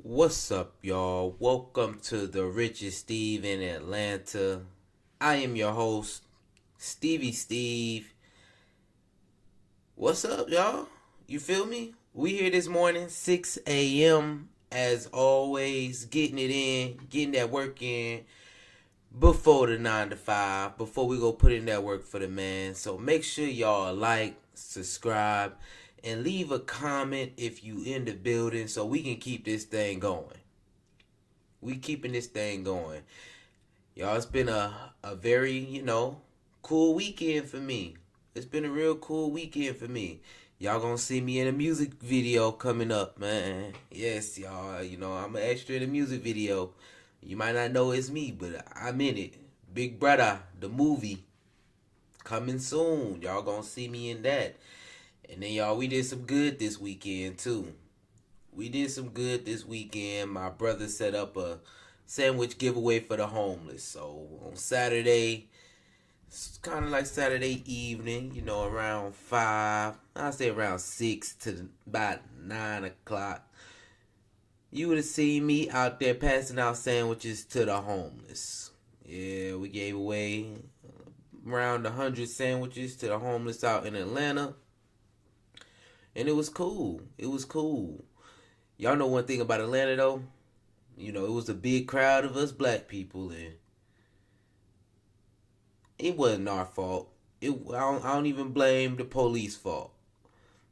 What's up, y'all? Welcome to the Richest Steve in Atlanta. I am your host, Stevie Steve. What's up, y'all? You feel me? We here this morning, 6 a.m. as always, getting it in, getting that work in before the 9 to 5, before we go put in that work for the man. So make sure y'all like, subscribe, and leave a comment if you in the building so we can keep this thing going. We keeping this thing going. Y'all, it's been a very, cool weekend for me. It's been a real cool weekend for me. Y'all gonna see me in a music video coming up, man. Yes, y'all, I'm an extra in a music video. You might not know it's me, but I'm in it. Big Brother, the movie, coming soon. Y'all gonna see me in that. And then, y'all, we did some good this weekend, too. My brother set up a sandwich giveaway for the homeless. So, on Saturday, it's kind of like Saturday evening, around 5. I'll say around 6 to about 9 o'clock. You would have seen me out there passing out sandwiches to the homeless. Yeah, we gave away around 100 sandwiches to the homeless out in Atlanta. And it was cool. Y'all know one thing about Atlanta, though? It was a big crowd of us black people, and it wasn't our fault. I don't even blame the police fault.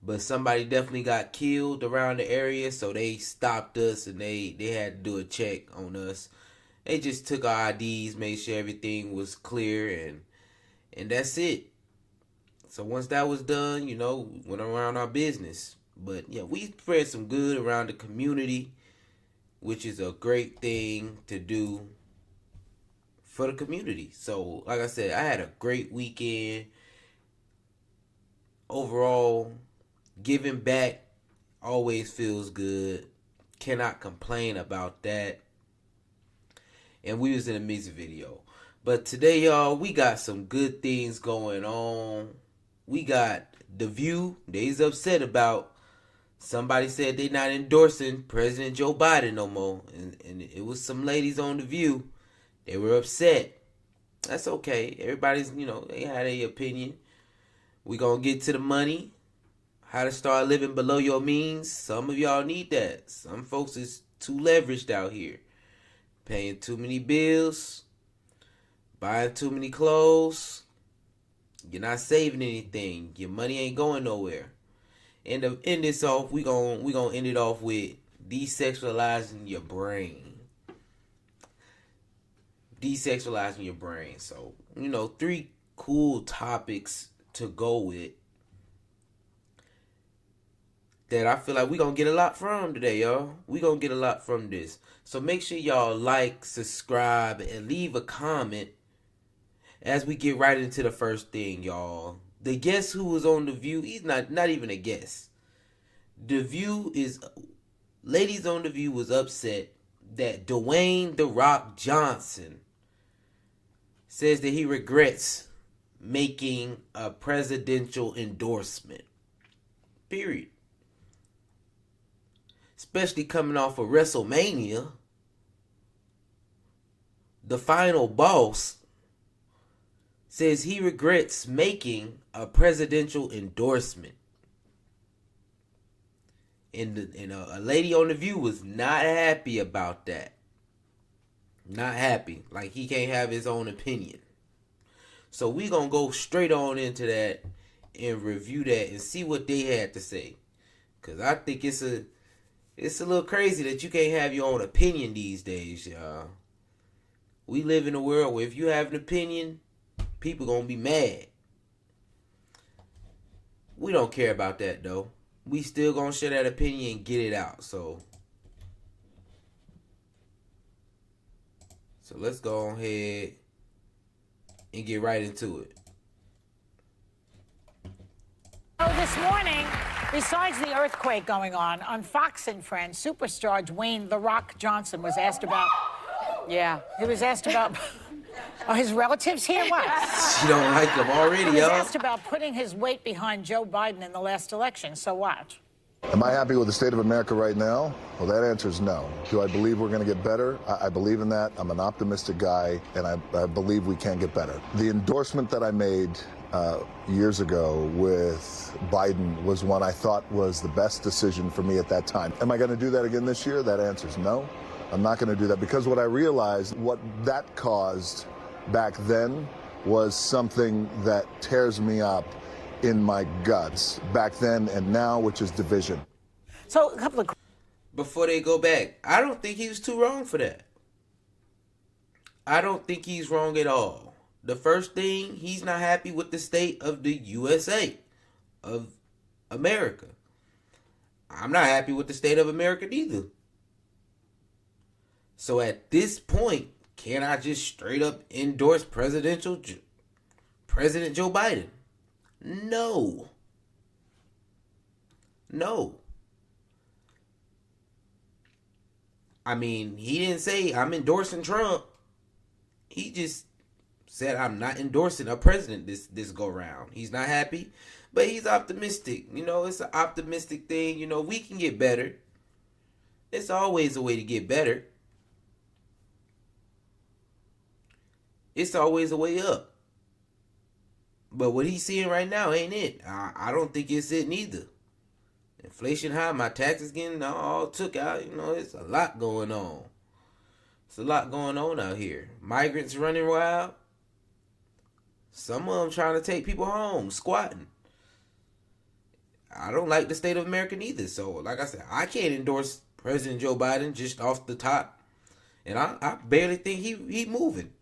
But somebody definitely got killed around the area, so they stopped us, and they had to do a check on us. They just took our IDs, made sure everything was clear, and that's it. So once that was done, went around our business. But yeah, we spread some good around the community, which is a great thing to do for the community. So like I said, I had a great weekend. Overall, giving back always feels good. Cannot complain about that. And we was in a music video. But today, y'all, we got some good things going on. We got The View. They's upset about somebody said they not endorsing President Joe Biden no more. And it was some ladies on The View. They were upset. That's okay. Everybody's, they had their opinion. We gonna get to the money. How to start living below your means. Some of y'all need that. Some folks is too leveraged out here. Paying too many bills. Buying too many clothes. You're not saving anything. Your money ain't going nowhere. And to end this off, we gonna end it off with desexualizing your brain. Desexualizing your brain. So, 3 cool topics to go with that I feel like we gonna get a lot from today, y'all. We gonna get a lot from this. So make sure y'all like, subscribe, and leave a comment as we get right into the first thing, y'all. The guest who was on The View, he's not even a guest. The View is, ladies on The View was upset that Dwayne "The Rock" Johnson says that he regrets making a presidential endorsement. Period. Especially coming off of WrestleMania. The final boss says he regrets making a presidential endorsement. And a lady on The View was not happy about that. Not happy. Like he can't have his own opinion. So we gonna go straight on into that and review that and see what they had to say. Cause I think it's a little crazy that you can't have your own opinion these days, y'all. We live in a world where if you have an opinion, people gonna be mad. We don't care about that though. We still gonna share that opinion and get it out. So let's go ahead and get right into it. Oh, this morning, besides the earthquake going on Fox and Friends, superstar Dwayne "The Rock" Johnson was asked about. Yeah, he was asked about. Are his relatives here? What? You don't like him already, He was y'all. asked about putting his weight behind Joe Biden in the last election. So watch. Am I happy with the state of America right now? Well, that answer is no. Do I believe we're going to get better? I believe in that. I'm an optimistic guy, and I believe we can get better. The endorsement that I made years ago with Biden was one I thought was the best decision for me at that time. Am I going to do that again this year? That answer is no. I'm not going to do that, because what I realized, what that caused back then was something that tears me up in my guts back then and now, which is division. So a couple of... Before they go back, I don't think he was too wrong for that. I don't think he's wrong at all. The first thing, he's not happy with the state of the USA, of America. I'm not happy with the state of America neither. So at this point, can I just straight up endorse President Joe Biden? No. No. I mean, he didn't say I'm endorsing Trump. He just said I'm not endorsing a president this go round. He's not happy, but he's optimistic. You know, it's an optimistic thing. You know, we can get better. It's always a way to get better. It's always a way up. But what he's seeing right now ain't it. I don't think it's it neither. Inflation high, my taxes getting all took out. You know, it's a lot going on. It's a lot going on out here. Migrants running wild. Some of them trying to take people home, squatting. I don't like the state of America neither. So, like I said, I can't endorse President Joe Biden just off the top. And I barely think he moving.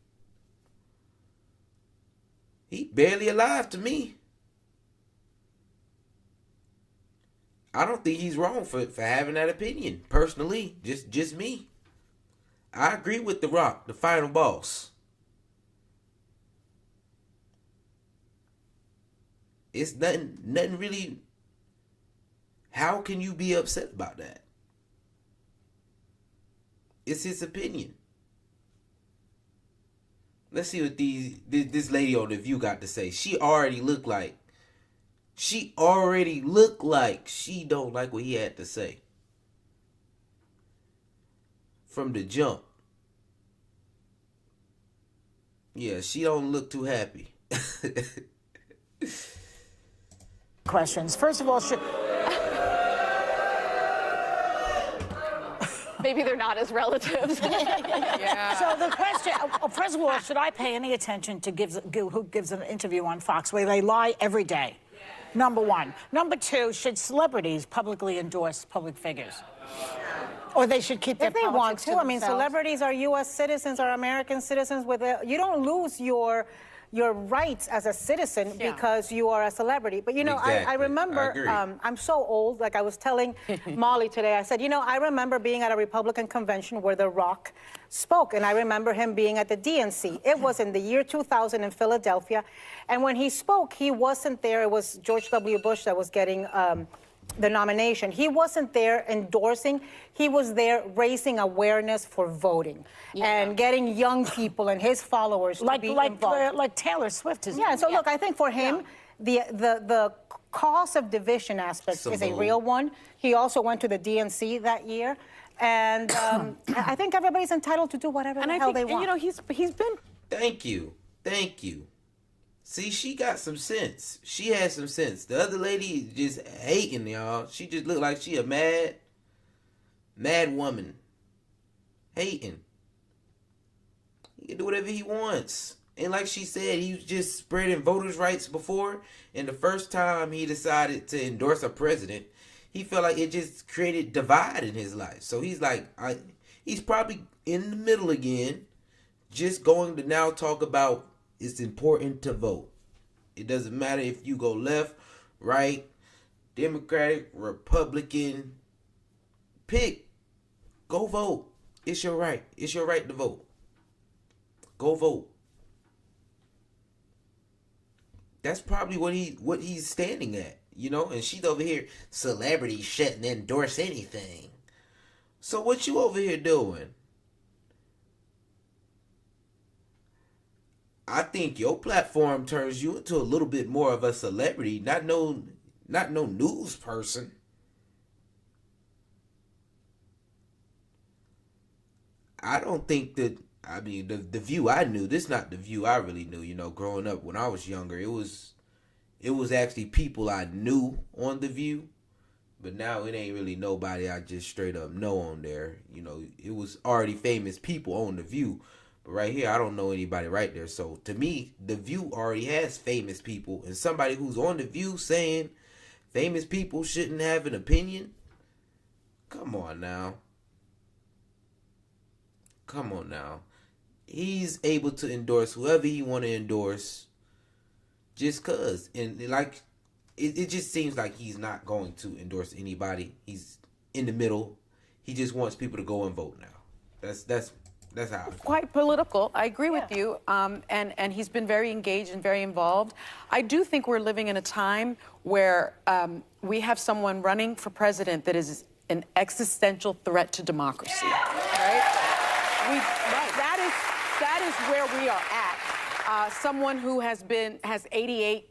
He barely alive to me. I don't think he's wrong for having that opinion. Personally, just me. I agree with The Rock, the final boss. It's nothing really. How can you be upset about that? It's his opinion. Let's see what this lady on The View got to say. She already looked like she don't like what he had to say. From the jump. Yeah, she don't look too happy. Questions. First of all, maybe they're not as relatives. Yeah. So the question, first of all, should I pay any attention to who gives an interview on Fox where they lie every day? Number one. Number two, should celebrities publicly endorse public figures? Or they should keep their politics they want to. I mean, celebrities are U.S. citizens, are American citizens. You don't lose your rights as a citizen because you are a celebrity. But, you know, Exactly. I remember, I'm so old, like I was telling Molly today, I said, you know, I remember being at a Republican convention where The Rock spoke, and I remember him being at the DNC. It was in the year 2000 in Philadelphia, and when he spoke, he wasn't there. It was George W. Bush that was getting the nomination. He wasn't there endorsing. He was there raising awareness for voting and getting young people and his followers to be involved. Like Taylor Swift is. Yeah, so look, I think for him, the cause of division aspect is a real one. He also went to the DNC that year. And I think everybody's entitled to do whatever the hell they want. You know, he's been... Thank you. See, she got some sense. She has some sense. The other lady just hating, y'all. She just looked like she a mad woman. Hating. He can do whatever he wants. And like she said, he was just spreading voters' rights before. And the first time he decided to endorse a president, he felt like it just created divide in his life. So he's like, he's probably in the middle again, just going to now talk about it's important to vote. It doesn't matter if you go left, right, Democratic, Republican. Pick. Go vote. It's your right. It's your right to vote. Go vote. That's probably what he's standing at, you know? And she's over here, celebrities shouldn't endorse anything. So what you over here doing? I think your platform turns you into a little bit more of a celebrity, not no news person. I don't think that. I mean, the View I knew. This is not the View I really knew. You know, growing up when I was younger, it was actually people I knew on the View. But now it ain't really nobody I just straight up know on there. You know, it was already famous people on the View. But right here, I don't know anybody right there. So to me, the View already has famous people. And somebody who's on the View saying famous people shouldn't have an opinion. Come on now. Come on now. He's able to endorse whoever he want to endorse just cause. And like, it just seems like he's not going to endorse anybody. He's in the middle. He just wants people to go and vote now. That's how I feel. Quite political. I agree with you. And he's been very engaged and very involved. I do think we're living in a time where we have someone running for president that is an existential threat to democracy. Right? That is where we are at. Someone who has 88,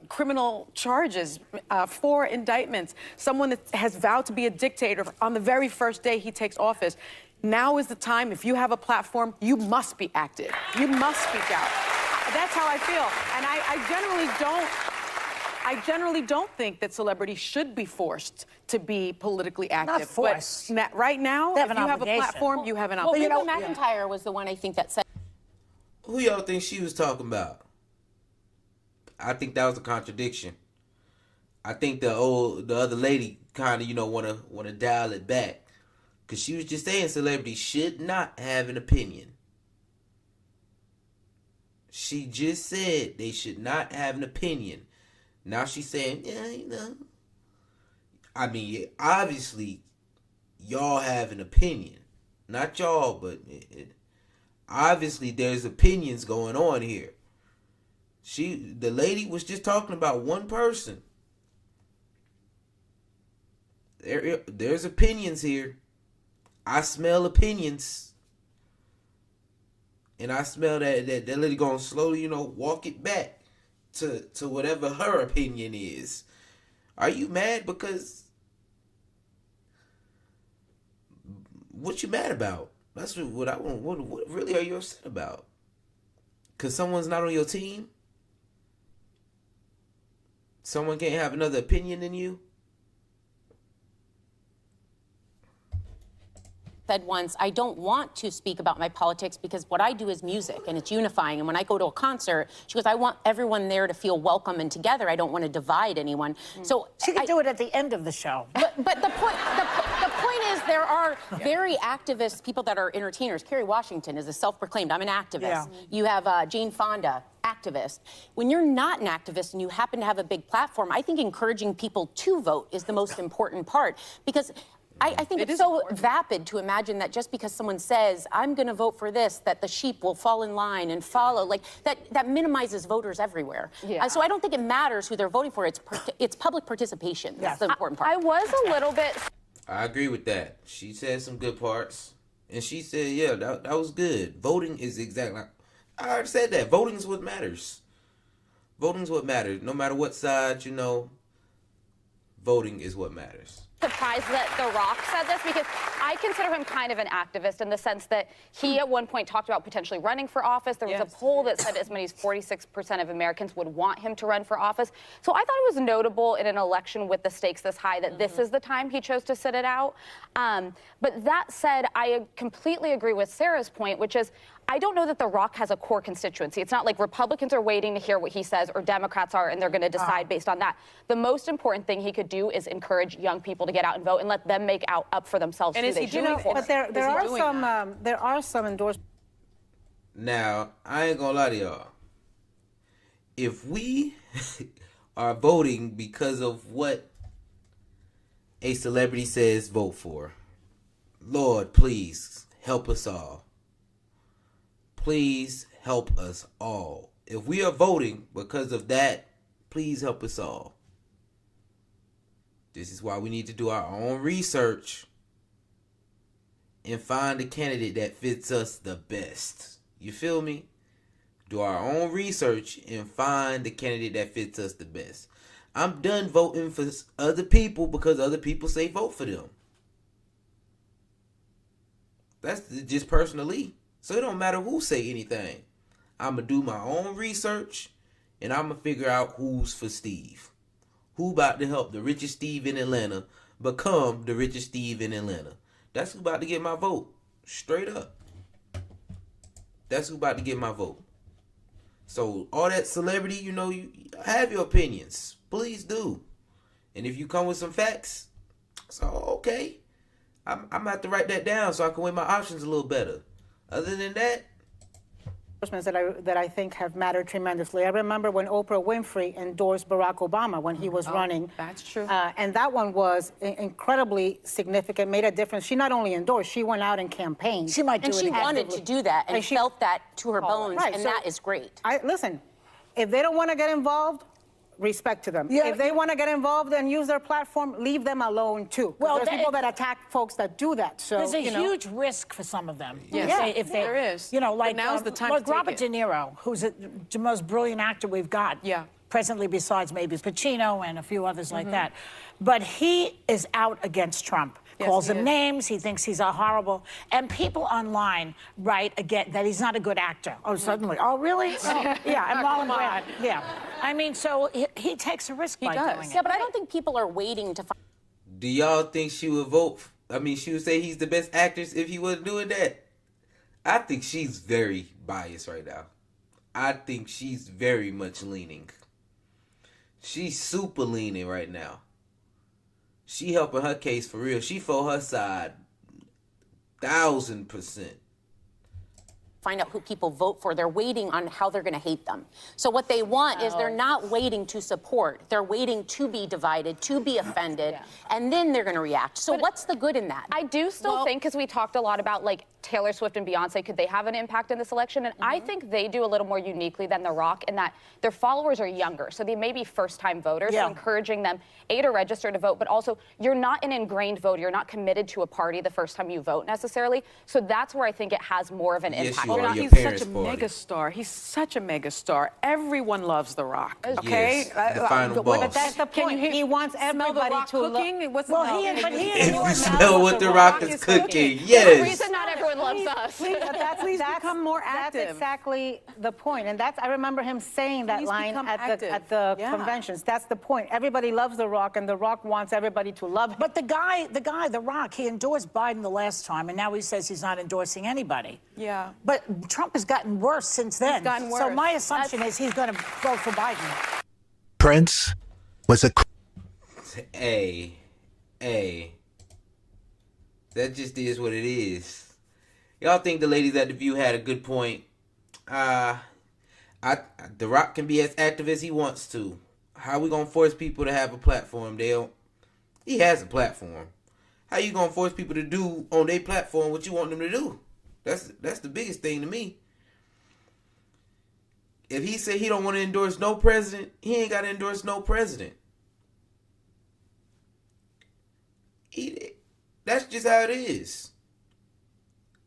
criminal charges, 4 indictments, someone that has vowed to be a dictator on the very first day he takes office. Now is the time. If you have a platform, you must be active. You must speak out. That's how I feel. And I generally don't think that celebrities should be forced to be politically active. Not forced. But right now, They have if an you have a obligation. platform, you have an Well, obligation. Reba McEntire was the one I think that said. Who y'all think she was talking about? I think that was a contradiction. I think the other lady kind of wanna dial it back, cause she was just saying celebrities should not have an opinion. She just said they should not have an opinion. Now she's saying, I mean, obviously, y'all have an opinion. Not y'all, but obviously there's opinions going on here. The lady was just talking about one person. There's opinions here. I smell opinions. And I smell that lady gonna slowly, walk it back to whatever her opinion is. Are you mad because what you mad about? That's what I want. What really are you upset about? Because someone's not on your team? Someone can't have another opinion than you? Said once, I don't want to speak about my politics because what I do is music and it's unifying. And when I go to a concert, she goes, I want everyone there to feel welcome and together. I don't want to divide anyone. So She could do it at the end of the show. But the point is, there are very activist people that are entertainers. Kerry Washington is a self-proclaimed, I'm an activist. Yeah. You have Jane Fonda, activist. When you're not an activist and you happen to have a big platform, I think encouraging people to vote is the most important part, because I think it's so vapid to imagine that just because someone says, I'm going to vote for this, that the sheep will fall in line and follow. Like, that minimizes voters everywhere. Yeah. So I don't think it matters who they're voting for. It's public participation. That's the important part. I was a little bit. I agree with that. She said some good parts. And she said, yeah, that was good. Voting is exactly like, I already said that. Voting is what matters. Voting is what matters. No matter what side, voting is what matters. Surprised that The Rock said this, because I consider him kind of an activist in the sense that he at one point talked about potentially running for office. There was a poll that said as many as 46% of Americans would want him to run for office. So I thought it was notable in an election with the stakes this high that this is the time he chose to sit it out. But that said, I completely agree with Sarah's point, which is I don't know that The Rock has a core constituency. It's not like Republicans are waiting to hear what he says or Democrats are and they're going to decide based on that. The most important thing he could do is encourage young people to get out and vote and let them make up for themselves And who is they he should doing vote for. But there are some endorsements. Now, I ain't gonna lie to y'all. If we are voting because of what a celebrity says vote for, Lord, please help us all. Please help us all. If we are voting because of that, please help us all. This is why we need to do our own research and find a candidate that fits us the best. You feel me? Do our own research and find the candidate that fits us the best. I'm done voting for other people because other people say vote for them. That's just personally. So it don't matter who say anything. I'm going to do my own research, and I'm going to figure out who's for Steve. Who about to help the richest Steve in Atlanta become the richest Steve in Atlanta. That's who about to get my vote. Straight up. That's who about to get my vote. So all that celebrity, you have your opinions. Please do. And if you come with some facts, so okay. I'm going to have to write that down so I can weigh my options a little better. Other than that, that I think have mattered tremendously. I remember when Oprah Winfrey endorsed Barack Obama when he was running. That's true. And that one was incredibly significant, made a difference. She not only endorsed, she went out and campaigned. She might do And it she again. wanted to do that and she felt that to her bones, Right, and so that is great. Listen, if they don't want to get involved, respect to them. Yeah. If they want to get involved and use their platform, leave them alone too. Well, There's people that attack folks that do that. So There's a huge risk for some of them. Yes. If they, There is. like But now's the time to like take Robert it. De Niro, who's the most brilliant actor we've got. Yeah. Presently, besides maybe Pacino and a few others Mm-hmm. like that. But he is out against Trump. Yes, Calls he him is. names. He thinks he's a horrible. And people online write again that he's not a good actor. Oh, suddenly. Oh, really? Oh, yeah. And Marlon Brando. Yeah. I mean, so he takes a risk by does. doing it. Yeah, but I don't think people are waiting to find. do y'all think she would vote? She would say he's the best actress if he wasn't doing that. I think she's very biased right now. I think she's very much leaning. She's super leaning right now. She helping her case for real. She for her side 1,000%. Find out who people vote for. They're waiting on how they're going to hate them. So what they want is they're not waiting to support. They're waiting to be divided, to be offended, and then they're going to react. So what's the good in that? I do still think, because we talked a lot about like Taylor Swift and Beyonce, could they have an impact in this election? And I think they do a little more uniquely than The Rock in that their followers are younger. So they may be first-time voters, so encouraging them, A, to register to vote, but also you're not an ingrained voter. You're not committed to a party the first time you vote necessarily. So that's where I think it has more of an Yes, impact. you are. Your He's parents' such a party. megastar. He's such a megastar. Everyone loves The Rock. Yes, the final boss. But that's the Can point. you hear, he wants smell The everybody Rock to look. cooking? What's Well, the but he If you endorsed smell what The Rock is cooking, yes. The reason not everyone loves us. Please become more active. That's exactly the point. And I remember him saying that Please line become at active. the Yeah. conventions. That's the point. Everybody loves The Rock, and The Rock wants everybody to love him. But The Rock, he endorsed Biden the last time, and now he says he's not endorsing anybody. Yeah. But Trump has gotten worse since then. He's gotten So worse. my assumption is he's going to vote for Biden. Prince was a Hey, that just is what it is. Y'all think the ladies at The View had a good point? The Rock can be as active as he wants to. How we gonna force people to have a platform? He has a platform. How you gonna force people to do on their platform what you want them to do? That's the biggest thing to me. If he said he don't want to endorse no president, he ain't got to endorse no president. That's just how it is.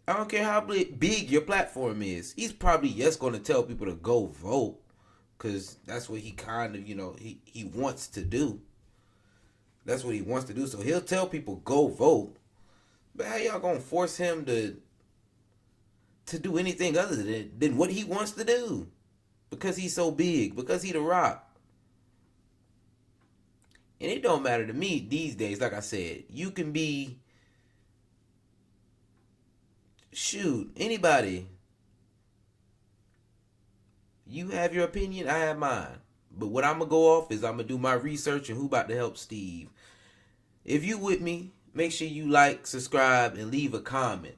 I don't care how big your platform is. He's probably just going to tell people to go vote because that's what he kind of, he wants to do. That's what he wants to do. So he'll tell people go vote. But how y'all going to force him to do anything other than what he wants to do? Because he's so big. Because he The Rock. And it don't matter to me these days, like I said. You can be... Shoot, anybody. You have your opinion, I have mine. But what I'm going to go off is I'm going to do my research and who about to help Steve. If you with me, make sure you like, subscribe, and leave a comment.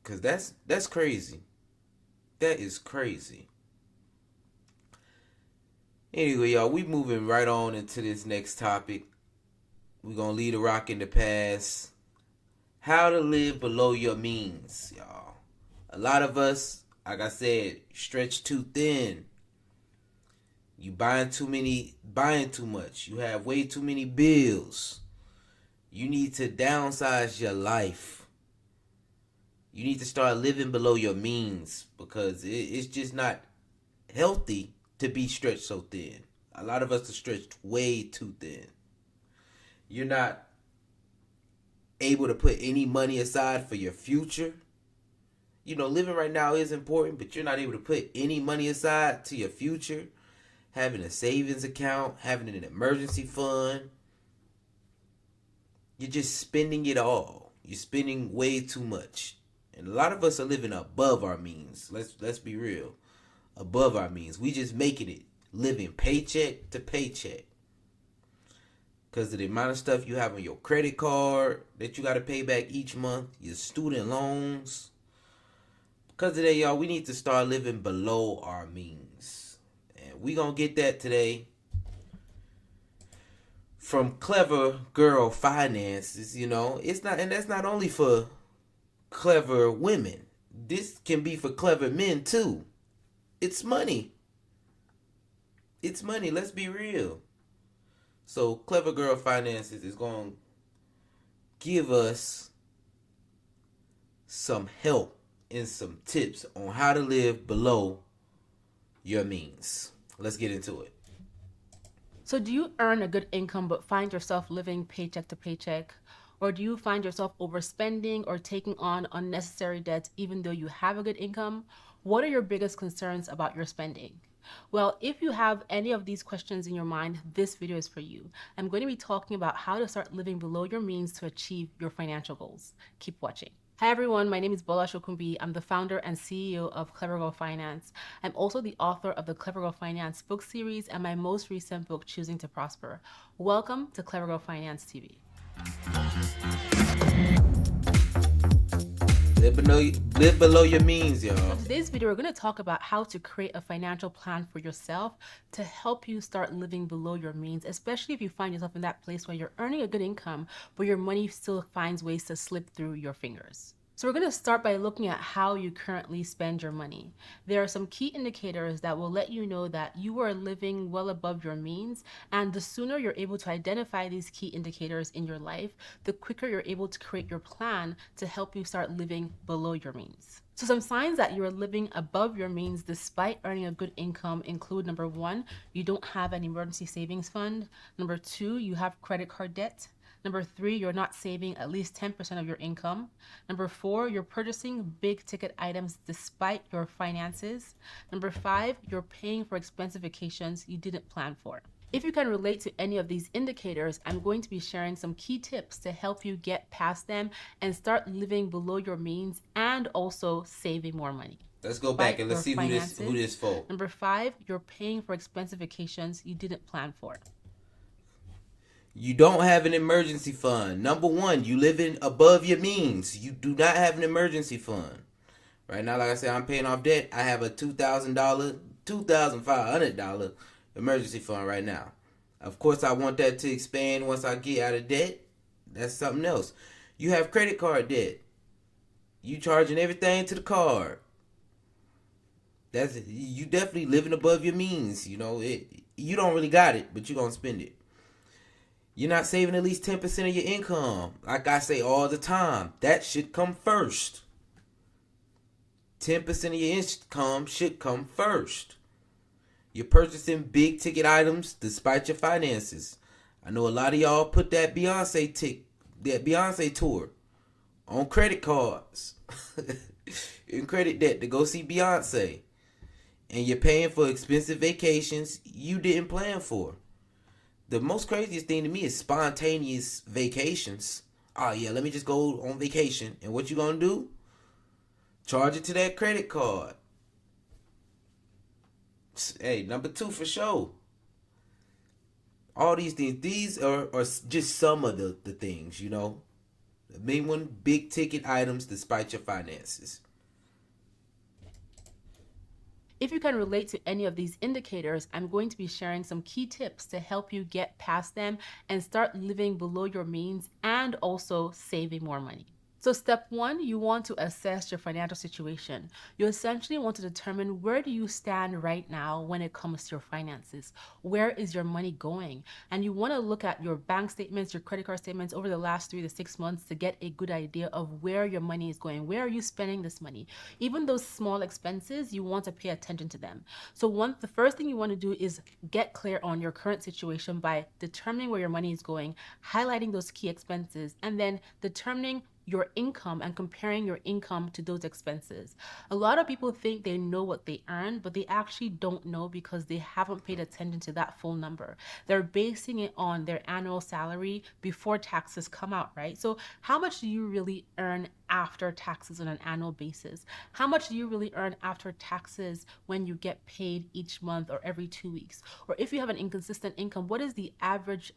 Because that's crazy. That is crazy. Anyway, y'all, we moving right on into this next topic. We're going to leave The Rock in the past. How to live below your means, y'all. A lot of us, like I said, stretch too thin. You buying too much. You have way too many bills. You need to downsize your life. You need to start living below your means because it's just not healthy to be stretched so thin. A lot of us are stretched way too thin. You're not able to put any money aside for your future. You know, living right now is important, but you're not able to put any money aside to your future. Having a savings account, having an emergency fund. You're just spending it all. You're spending way too much. And a lot of us are living above our means. Let's be real. Above our means. We just making it. Living paycheck to paycheck. Because of the amount of stuff you have on your credit card that you got to pay back each month. Your student loans. Because of that, y'all, we need to start living below our means. And we going to get that today from Clever Girl Finances. You know, it's not, and that's not only for clever women. This can be for clever men too. It's money. It's money. Let's be real. So Clever Girl Finances is going to give us some help and some tips on how to live below your means. Let's get into it. So do you earn a good income but find yourself living paycheck to paycheck? Or do you find yourself overspending or taking on unnecessary debts even though you have a good income? What are your biggest concerns about your spending? Well, if you have any of these questions in your mind, this video is for you. I'm going to be talking about how to start living below your means to achieve your financial goals. Keep watching. Hi everyone, my name is Bola Shokumbi. I'm the founder and CEO of Clever Girl Finance. I'm also the author of the Clever Girl Finance book series and my most recent book, Choosing to Prosper. Welcome to Clever Girl Finance TV. Live below your means, y'all. In today's video, we're going to talk about how to create a financial plan for yourself to help you start living below your means, especially if you find yourself in that place where you're earning a good income, but your money still finds ways to slip through your fingers. So we're going to start by looking at how you currently spend your money. There are some key indicators that will let you know that you are living well above your means, and the sooner you're able to identify these key indicators in your life, the quicker you're able to create your plan to help you start living below your means. So some signs that you are living above your means despite earning a good income include: number 1, you don't have an emergency savings fund. Number 2, you have credit card debt. Number 3, you're not saving at least 10% of your income. Number 4, you're purchasing big ticket items despite your finances. Number 5, you're paying for expensive vacations you didn't plan for. If you can relate to any of these indicators, I'm going to be sharing some key tips to help you get past them and start living below your means and also saving more money. Let's go back and let's see who this for. Number 5, you're paying for expensive vacations you didn't plan for. You don't have an emergency fund. Number 1, you living above your means. You do not have an emergency fund. Right now, like I said, I'm paying off debt. I have a $2,000, $2,500 emergency fund right now. Of course, I want that to expand once I get out of debt. That's something else. You have credit card debt. You charging everything to the card. You definitely living above your means. You know, you don't really got it, but you're going to spend it. You're not saving at least 10% of your income. Like I say all the time, that should come first. 10% of your income should come first. You're purchasing big ticket items despite your finances. I know a lot of y'all put that Beyonce tour on credit cards in credit debt to go see Beyonce. And you're paying for expensive vacations you didn't plan for. The most craziest thing to me is spontaneous vacations. Oh yeah, let me just go on vacation. And what you gonna do? Charge it to that credit card. Hey, number 2 for sure. All these things, these are just some of the things, you know. The main one, big ticket items despite your finances. If you can relate to any of these indicators, I'm going to be sharing some key tips to help you get past them and start living below your means and also saving more money. So step one, you want to assess your financial situation. You essentially want to determine where do you stand right now when it comes to your finances. Where is your money going? And you want to look at your bank statements, your credit card statements over the last 3 to 6 months to get a good idea of where your money is going. Where are you spending this money? Even those small expenses, you want to pay attention to them. So the first thing you want to do is get clear on your current situation by determining where your money is going, highlighting those key expenses, and then determining your income and comparing your income to those expenses. A lot of people think they know what they earn, but they actually don't know because they haven't paid attention to that full number. They're basing it on their annual salary before taxes come out, right? So how much do you really earn after taxes on an annual basis? How much do you really earn after taxes when you get paid each month or every 2 weeks? Or if you have an inconsistent income, what is the average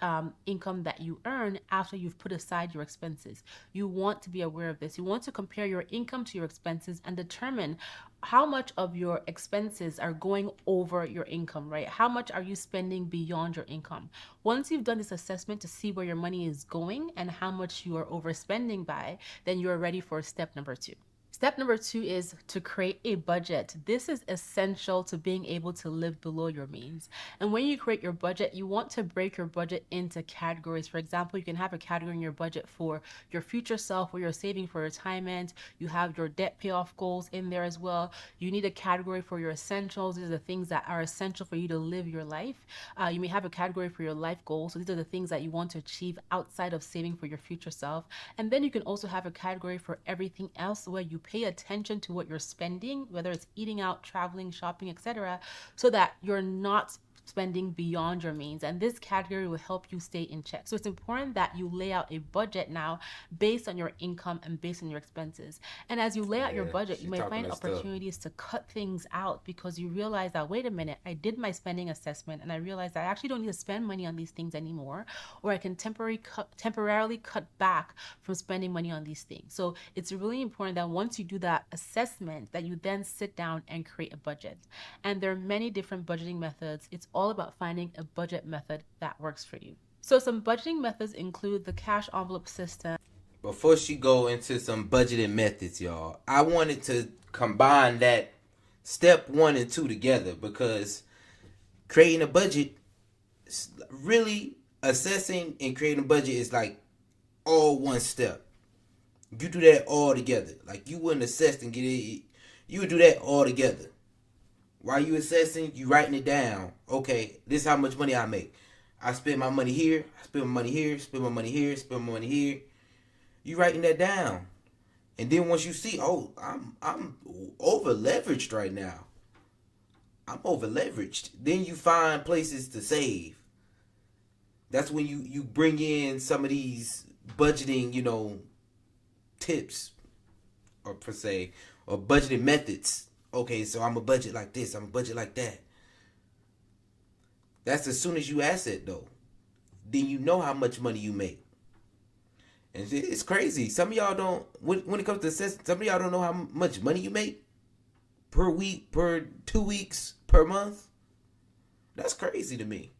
income that you earn after you've put aside your expenses? You want to be aware of this. You want to compare your income to your expenses and determine how much of your expenses are going over your income, right? How much are you spending beyond your income? Once you've done this assessment to see where your money is going and how much you are overspending by, then you're ready for step number 2. Step number 2 is to create a budget. This is essential to being able to live below your means. And when you create your budget, you want to break your budget into categories. For example, you can have a category in your budget for your future self where you're saving for retirement. You have your debt payoff goals in there as well. You need a category for your essentials. These are the things that are essential for you to live your life. You may have a category for your life goals. So these are the things that you want to achieve outside of saving for your future self. And then you can also have a category for everything else where you pay attention to what you're spending, whether it's eating out, traveling, shopping, etc., so that you're not spending beyond your means. And this category will help you stay in check. So it's important that you lay out a budget now based on your income and based on your expenses. And as you lay out your budget, you might find opportunities to cut things out because you realize that, wait a minute, I did my spending assessment and I realized that I actually don't need to spend money on these things anymore, or I can temporarily cut back from spending money on these things. So it's really important that once you do that assessment, that you then sit down and create a budget. And there are many different budgeting methods. It's all about finding a budget method that works for you. So some budgeting methods include the cash envelope system. Before she go into some budgeting methods, y'all, I wanted to combine that step 1 and 2 together, because creating a budget, really assessing and creating a budget is like all one step. You do that all together. Like, you wouldn't assess and get it. You would do that all together. While you assessing, you writing it down. Okay, this is how much money I make. I spend my money here. I spend my money here. Spend my money here. Spend my money here. You writing that down, and then once you see, oh, I'm over leveraged right now. I'm over leveraged. Then you find places to save. That's when you bring in some of these budgeting, tips, or per se, or budgeting methods. Okay, so I'm a budget like this, I'm a budget like that. That's as soon as you asset though. Then you know how much money you make. And it's crazy. Some of y'all don't, when it comes to assessing, some of y'all don't know how much money you make per week, per 2 weeks, per month. That's crazy to me.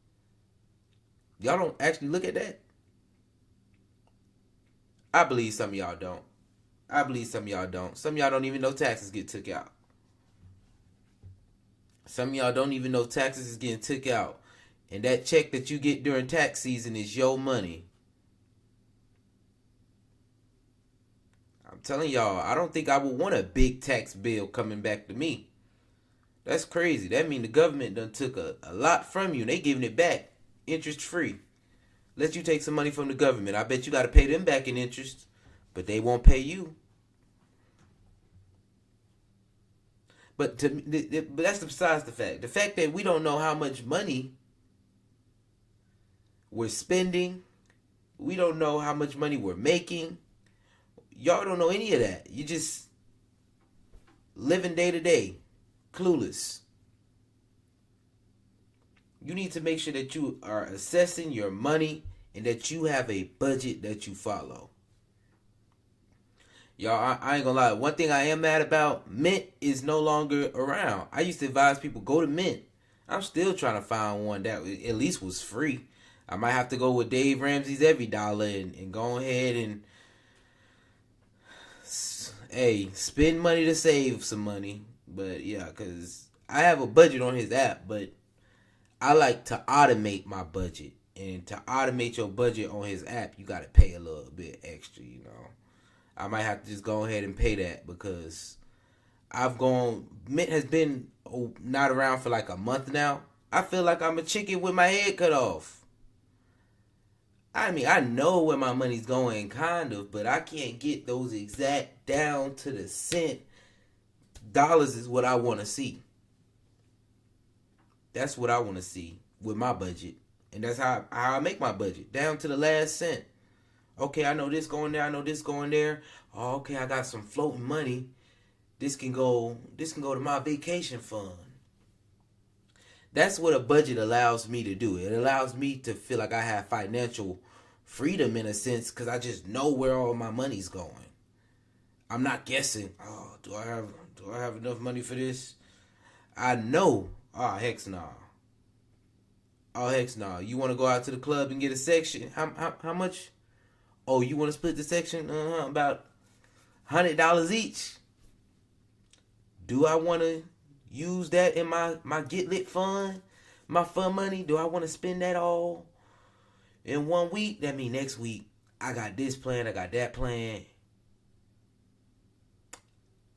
Y'all don't actually look at that. I believe some of y'all don't. I believe some of y'all don't. Some of y'all don't even know taxes get took out. Some of y'all don't even know taxes is getting took out. And that check that you get during tax season is your money. I'm telling y'all, I don't think I would want a big tax bill coming back to me. That's crazy. That means the government done took a lot from you and they giving it back interest free. Let you take some money from the government. I bet you got to pay them back in interest, but they won't pay you. But that's besides the fact. The fact that we don't know how much money we're spending. We don't know how much money we're making. Y'all don't know any of that. You just living day to day, clueless. You need to make sure that you are assessing your money and that you have a budget that you follow. Y'all, I ain't gonna lie. One thing I am mad about, Mint is no longer around. I used to advise people, go to Mint. I'm still trying to find one that at least was free. I might have to go with Dave Ramsey's Every Dollar and go ahead and hey, spend money to save some money. But yeah, because I have a budget on his app, but I like to automate my budget. And to automate your budget on his app, you got to pay a little bit extra, you know. I might have to just go ahead and pay that because Mint has been not around for like a month now. I feel like I'm a chicken with my head cut off. I mean, I know where my money's going, kind of, but I can't get those exact down to the cent dollars is what I want to see. That's what I want to see with my budget. And that's how I make my budget, down to the last cent. Okay, I know this going there, I know this going there. Oh, okay, I got some floating money. This can go to my vacation fund. That's what a budget allows me to do. It allows me to feel like I have financial freedom in a sense because I just know where all my money's going. I'm not guessing. Oh, do I have enough money for this? I know. Oh, heck no. Oh, heck no. You want to go out to the club and get a section? How much? Oh, you want to split the section? About $100 each. Do I want to use that in my Get Lit fund? My fun money? Do I want to spend that all in 1 week? That mean next week, I got this plan, I got that plan.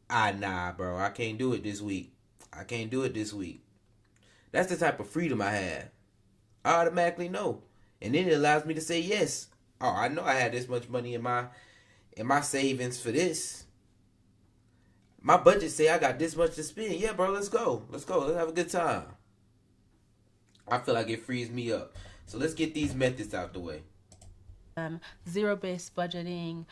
Nah, bro. I can't do it this week. That's the type of freedom I have. I automatically know. And then it allows me to say yes. Oh, I know I had this much money in my savings for this. My budget say I got this much to spend. Yeah, bro, let's go. Let's have a good time. I feel like it frees me up. So let's get these methods out the way. Zero-based budgeting,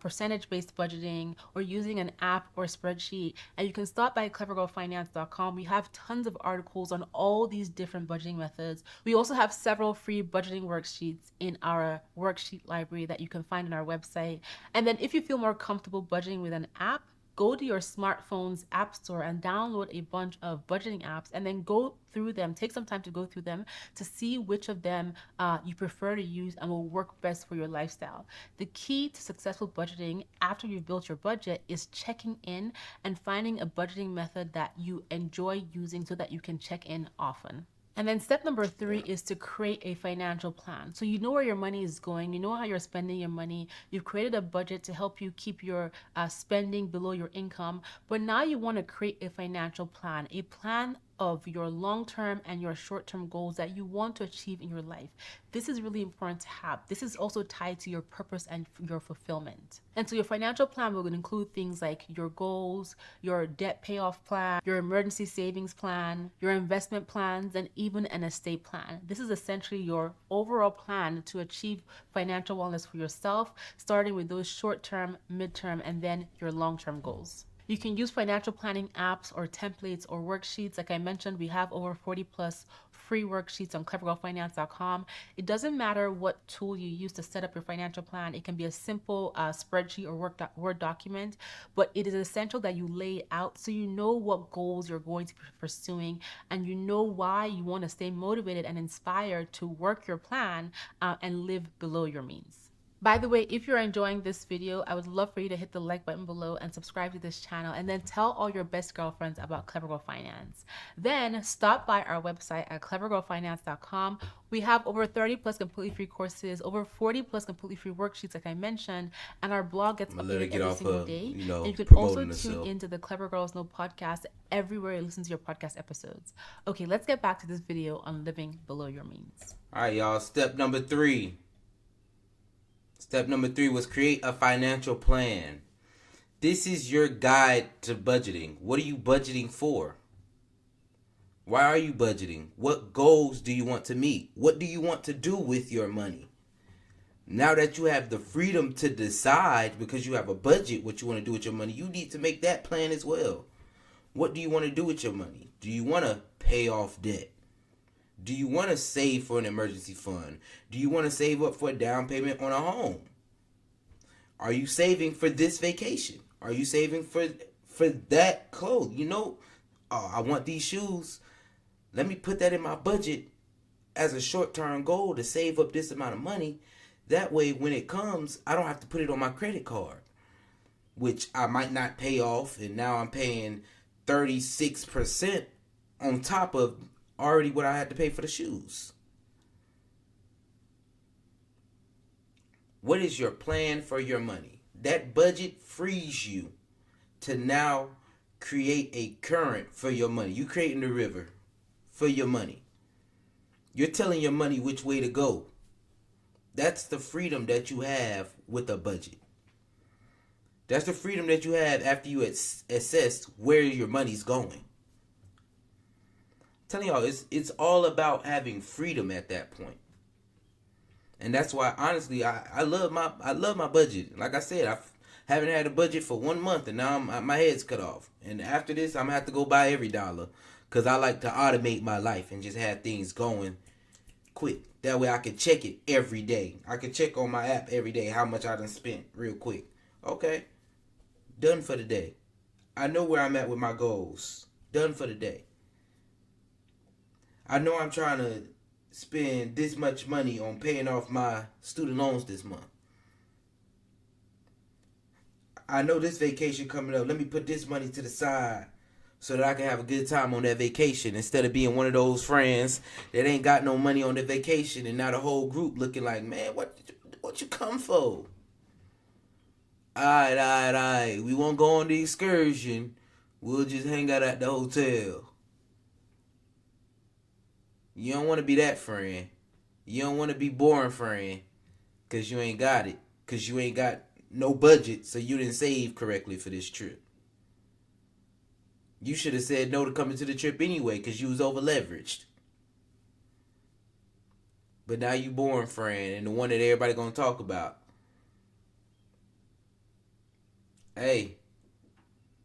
percentage-based budgeting, or using an app or spreadsheet. And you can stop by clevergirlfinance.com. We have tons of articles on all these different budgeting methods. We also have several free budgeting worksheets in our worksheet library that you can find on our website. And then if you feel more comfortable budgeting with an app, go to your smartphone's app store and download a bunch of budgeting apps and then go through them. Take some time to go through them to see which of them you prefer to use and will work best for your lifestyle. The key to successful budgeting after you've built your budget is checking in and finding a budgeting method that you enjoy using so that you can check in often. And then step number 3 is to create a financial plan. So you know where your money is going, you know how you're spending your money, you've created a budget to help you keep your spending below your income, but now you want to create a financial plan, a plan of your long-term and your short-term goals that you want to achieve in your life. This is really important to have. This is also tied to your purpose and your fulfillment. And so your financial plan will include things like your goals, your debt payoff plan, your emergency savings plan, your investment plans, and even an estate plan. This is essentially your overall plan to achieve financial wellness for yourself, starting with those short-term, mid-term, and then your long-term goals. You can use financial planning apps or templates or worksheets. Like I mentioned, we have over 40 plus free worksheets on clevergirlfinance.com. It doesn't matter what tool you use to set up your financial plan. It can be a simple spreadsheet or Word document, but it is essential that you lay it out so you know what goals you're going to be pursuing and you know why you want to stay motivated and inspired to work your plan and live below your means. By the way, if you're enjoying this video, I would love for you to hit the like button below and subscribe to this channel, and then tell all your best girlfriends about Clever Girl Finance. Then stop by our website at clevergirlfinance.com. We have over 30 plus completely free courses, over 40 plus completely free worksheets, like I mentioned, and our blog gets updated every single day. And you can also tune into the Clever Girls Know podcast everywhere you listen to your podcast episodes. Okay, let's get back to this video on living below your means. All right, y'all. Step number 3. Step number 3 was create a financial plan. This is your guide to budgeting. What are you budgeting for? Why are you budgeting? What goals do you want to meet? What do you want to do with your money? Now that you have the freedom to decide because you have a budget what you want to do with your money, you need to make that plan as well. What do you want to do with your money? Do you want to pay off debt? Do you want to save for an emergency fund? Do you want to save up for a down payment on a home? Are you saving for this vacation? Are you saving for that clothes? You know, oh, I want these shoes. Let me put that in my budget as a short-term goal to save up this amount of money. That way, when it comes, I don't have to put it on my credit card. which I might not pay off, and now I'm paying 36% on top of already what I had to pay for the shoes. What is your plan for your money? That budget frees you to now create a current for your money. You creating the river for your money. You're telling your money which way to go. That's the freedom that you have with a budget. That's the freedom that you have after you assess where your money's going. I'm telling y'all, it's all about having freedom at that point. And that's why, honestly, I love my budget. Like I said, I haven't had a budget for 1 month, and now my head's cut off. And after this, I'm gonna have to go buy every dollar, because I like to automate my life and just have things going quick. That way I can check it every day. I can check on my app every day how much I done spent real quick. Okay, done for the day. I know where I'm at with my goals. Done for the day. I know I'm trying to spend this much money on paying off my student loans this month. I know this vacation coming up. Let me put this money to the side so that I can have a good time on that vacation, instead of being one of those friends that ain't got no money on the vacation, and now the whole group looking like, man, what you come for? All right. We won't go on the excursion. We'll just hang out at the hotel. You don't want to be that friend. You don't want to be boring friend, because you ain't got it. Because you ain't got no budget, so you didn't save correctly for this trip. You should have said no to coming to the trip anyway, because you was over leveraged. But now you boring friend, and the one that everybody gonna talk about. Hey,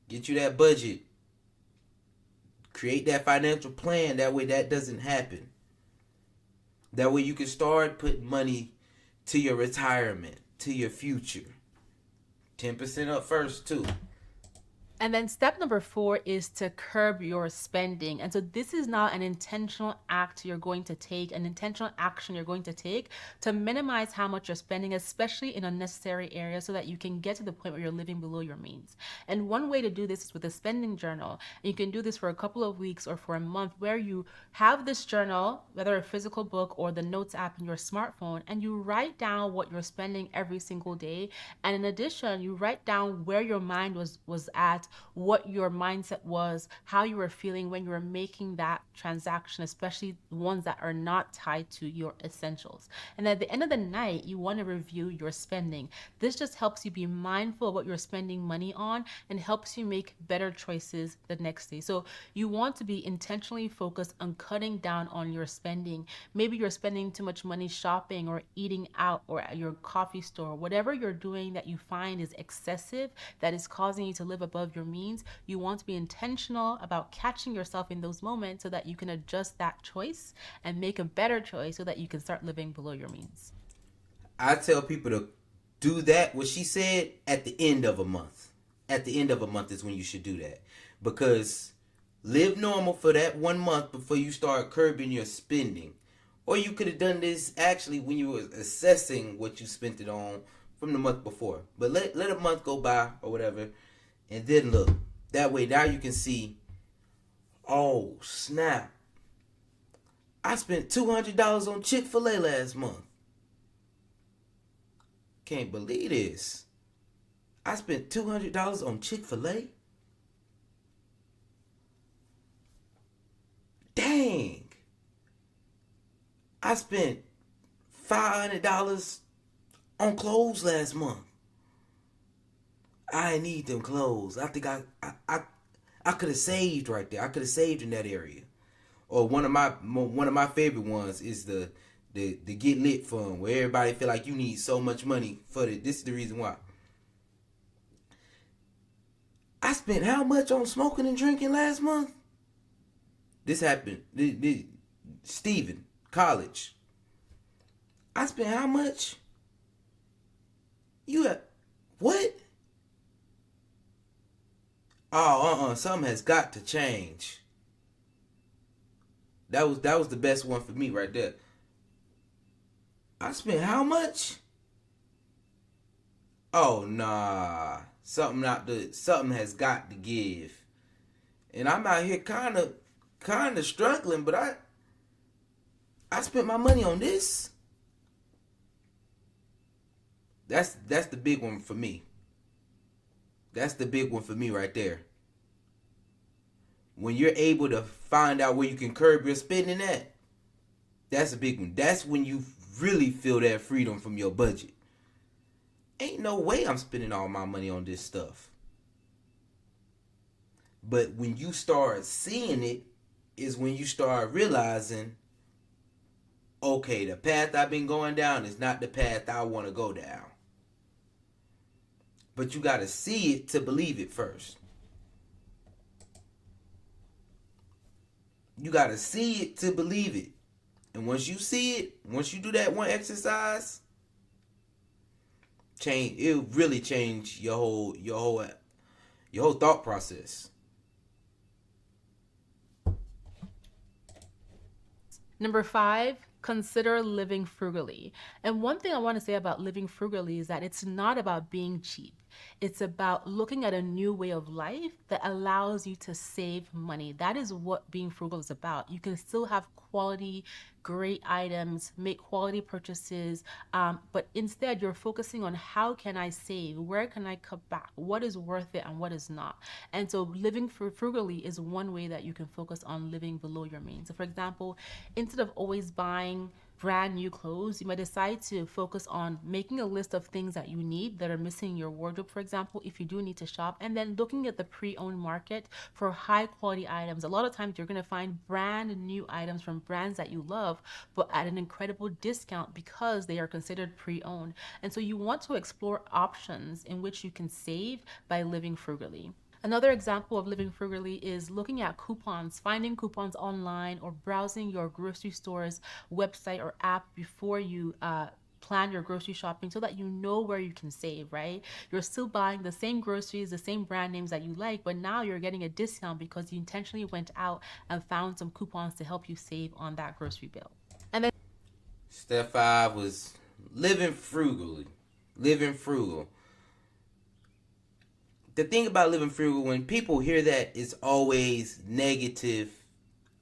get you that budget. Create that financial plan. That way that doesn't happen. That way you can start putting money to your retirement, to your future. 10% up first too. And then step number 4 is to curb your spending. And so this is now an intentional act you're going to take, an intentional action you're going to take to minimize how much you're spending, especially in unnecessary areas, so that you can get to the point where you're living below your means. And one way to do this is with a spending journal. And you can do this for a couple of weeks or for a month, where you have this journal, whether a physical book or the notes app in your smartphone, and you write down what you're spending every single day. And in addition, you write down where your mind was at, what your mindset was, how you were feeling when you were making that transaction, especially ones that are not tied to your essentials. And at the end of the night, you want to review your spending. This just helps you be mindful of what you're spending money on and helps you make better choices the next day. So you want to be intentionally focused on cutting down on your spending. Maybe you're spending too much money shopping or eating out or at your coffee store. Whatever you're doing that you find is excessive, that is causing you to live above your means, you want to be intentional about catching yourself in those moments so that you can adjust that choice and make a better choice so that you can start living below your means. I tell people to do that, what she said, at the end of a month. At the end of a month is when you should do that. Because live normal for that 1 month before you start curbing your spending. Or you could have done this actually when you were assessing what you spent it on from the month before. But let a month go by or whatever, and then look. That way now you can see, oh snap, I spent $200 on Chick-fil-A last month. Can't believe this. I spent $200 on Chick-fil-A? Dang. I spent $500 on clothes last month. I need them clothes. I think I could have saved right there. I could have saved in that area. Or one of my favorite ones is the Get Lit fund, where everybody feel like you need so much money for it. This is the reason why. I spent how much on smoking and drinking last month? This happened. Stephen, college. I spent how much? What? Oh, something has got to change. That was the best one for me right there. I spent how much? oh nah, something has got to give. And I'm out here kind of struggling, but I spent my money on this. That's the big one for me. That's the big one for me right there. When you're able to find out where you can curb your spending at, that's a big one. That's when you really feel that freedom from your budget. Ain't no way I'm spending all my money on this stuff. But when you start seeing it, is when you start realizing, okay, the path I've been going down is not the path I want to go down. But you got to see it to believe it first. You got to see it to believe it. And once you see it, once you do that one exercise, it'll really change your whole thought process. Number 5, consider living frugally. And one thing I want to say about living frugally is that it's not about being cheap. It's about looking at a new way of life that allows you to save money. That is what being frugal is about. You can still have quality, great items, make quality purchases, but instead you're focusing on how can I save? Where can I cut back? What is worth it and what is not? And so living frugally is one way that you can focus on living below your means. So for example, instead of always buying brand new clothes, you might decide to focus on making a list of things that you need that are missing in your wardrobe, for example, if you do need to shop, and then looking at the pre-owned market for high quality items. A lot of times you're going to find brand new items from brands that you love, but at an incredible discount because they are considered pre-owned. And so you want to explore options in which you can save by living frugally. Another example of living frugally is looking at coupons, finding coupons online or browsing your grocery store's website or app before you plan your grocery shopping so that you know where you can save, right? You're still buying the same groceries, the same brand names that you like, but now you're getting a discount because you intentionally went out and found some coupons to help you save on that grocery bill. And then Step 5 was living frugally. Living frugal. The thing about living frugal, when people hear that, it's always negative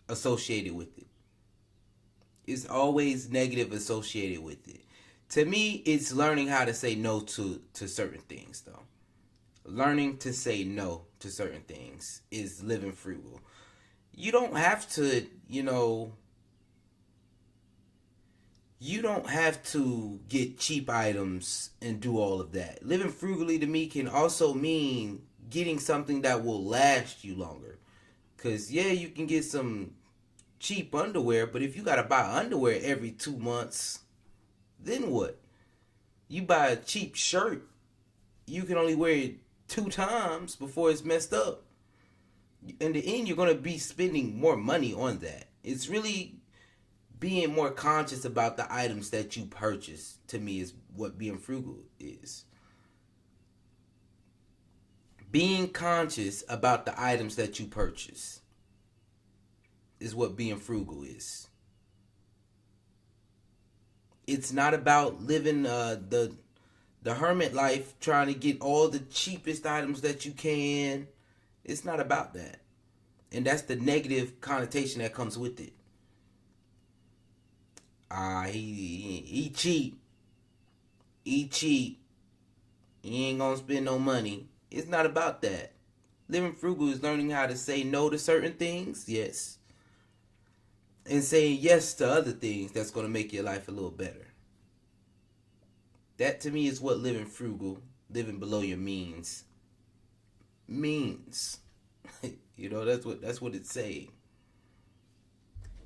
associated with it. It's always negative associated with it. To me, it's learning how to say no to certain things, though. Learning to say no to certain things is living frugal. You don't have to, you don't have to get cheap items and do all of that. Living frugally to me can also mean getting something that will last you longer. Because, yeah, you can get some cheap underwear, but if you got to buy underwear every 2 months, then what? You buy a cheap shirt, you can only wear it 2 times before it's messed up. In the end, you're going to be spending more money on that. It's really being more conscious about the items that you purchase, to me, is what being frugal is. Being conscious about the items that you purchase is what being frugal is. It's not about living the hermit life, trying to get all the cheapest items that you can. It's not about that. And that's the negative connotation that comes with it. He cheap. He cheap. He ain't gonna spend no money. It's not about that. Living frugal is learning how to say no to certain things, yes. And saying yes to other things that's gonna make your life a little better. That to me is what living frugal, living below your means. That's what it's saying.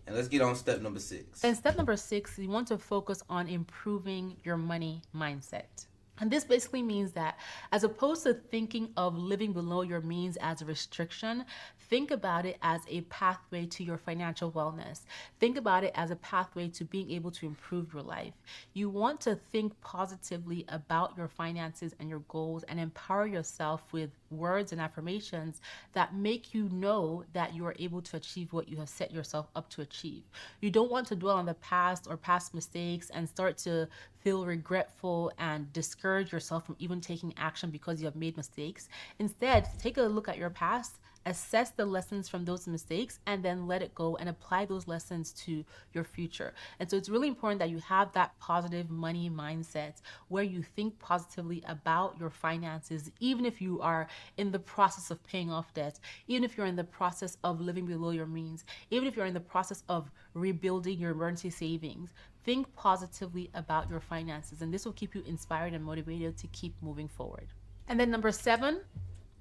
And let's get on step number 6. And step number 6, you want to focus on improving your money mindset. And this basically means that as opposed to thinking of living below your means as a restriction, think about it as a pathway to your financial wellness. Think about it as a pathway to being able to improve your life. You want to think positively about your finances and your goals and empower yourself with words and affirmations that make you know that you are able to achieve what you have set yourself up to achieve. You don't want to dwell on the past or past mistakes and start to feel regretful and discouraged discourage yourself from even taking action because you have made mistakes. Instead, take a look at your past, assess the lessons from those mistakes, and then let it go and apply those lessons to your future. And so it's really important that you have that positive money mindset where you think positively about your finances, even if you are in the process of paying off debt, even if you're in the process of living below your means, even if you're in the process of rebuilding your emergency savings. Think positively about your finances, and this will keep you inspired and motivated to keep moving forward. And then number 7.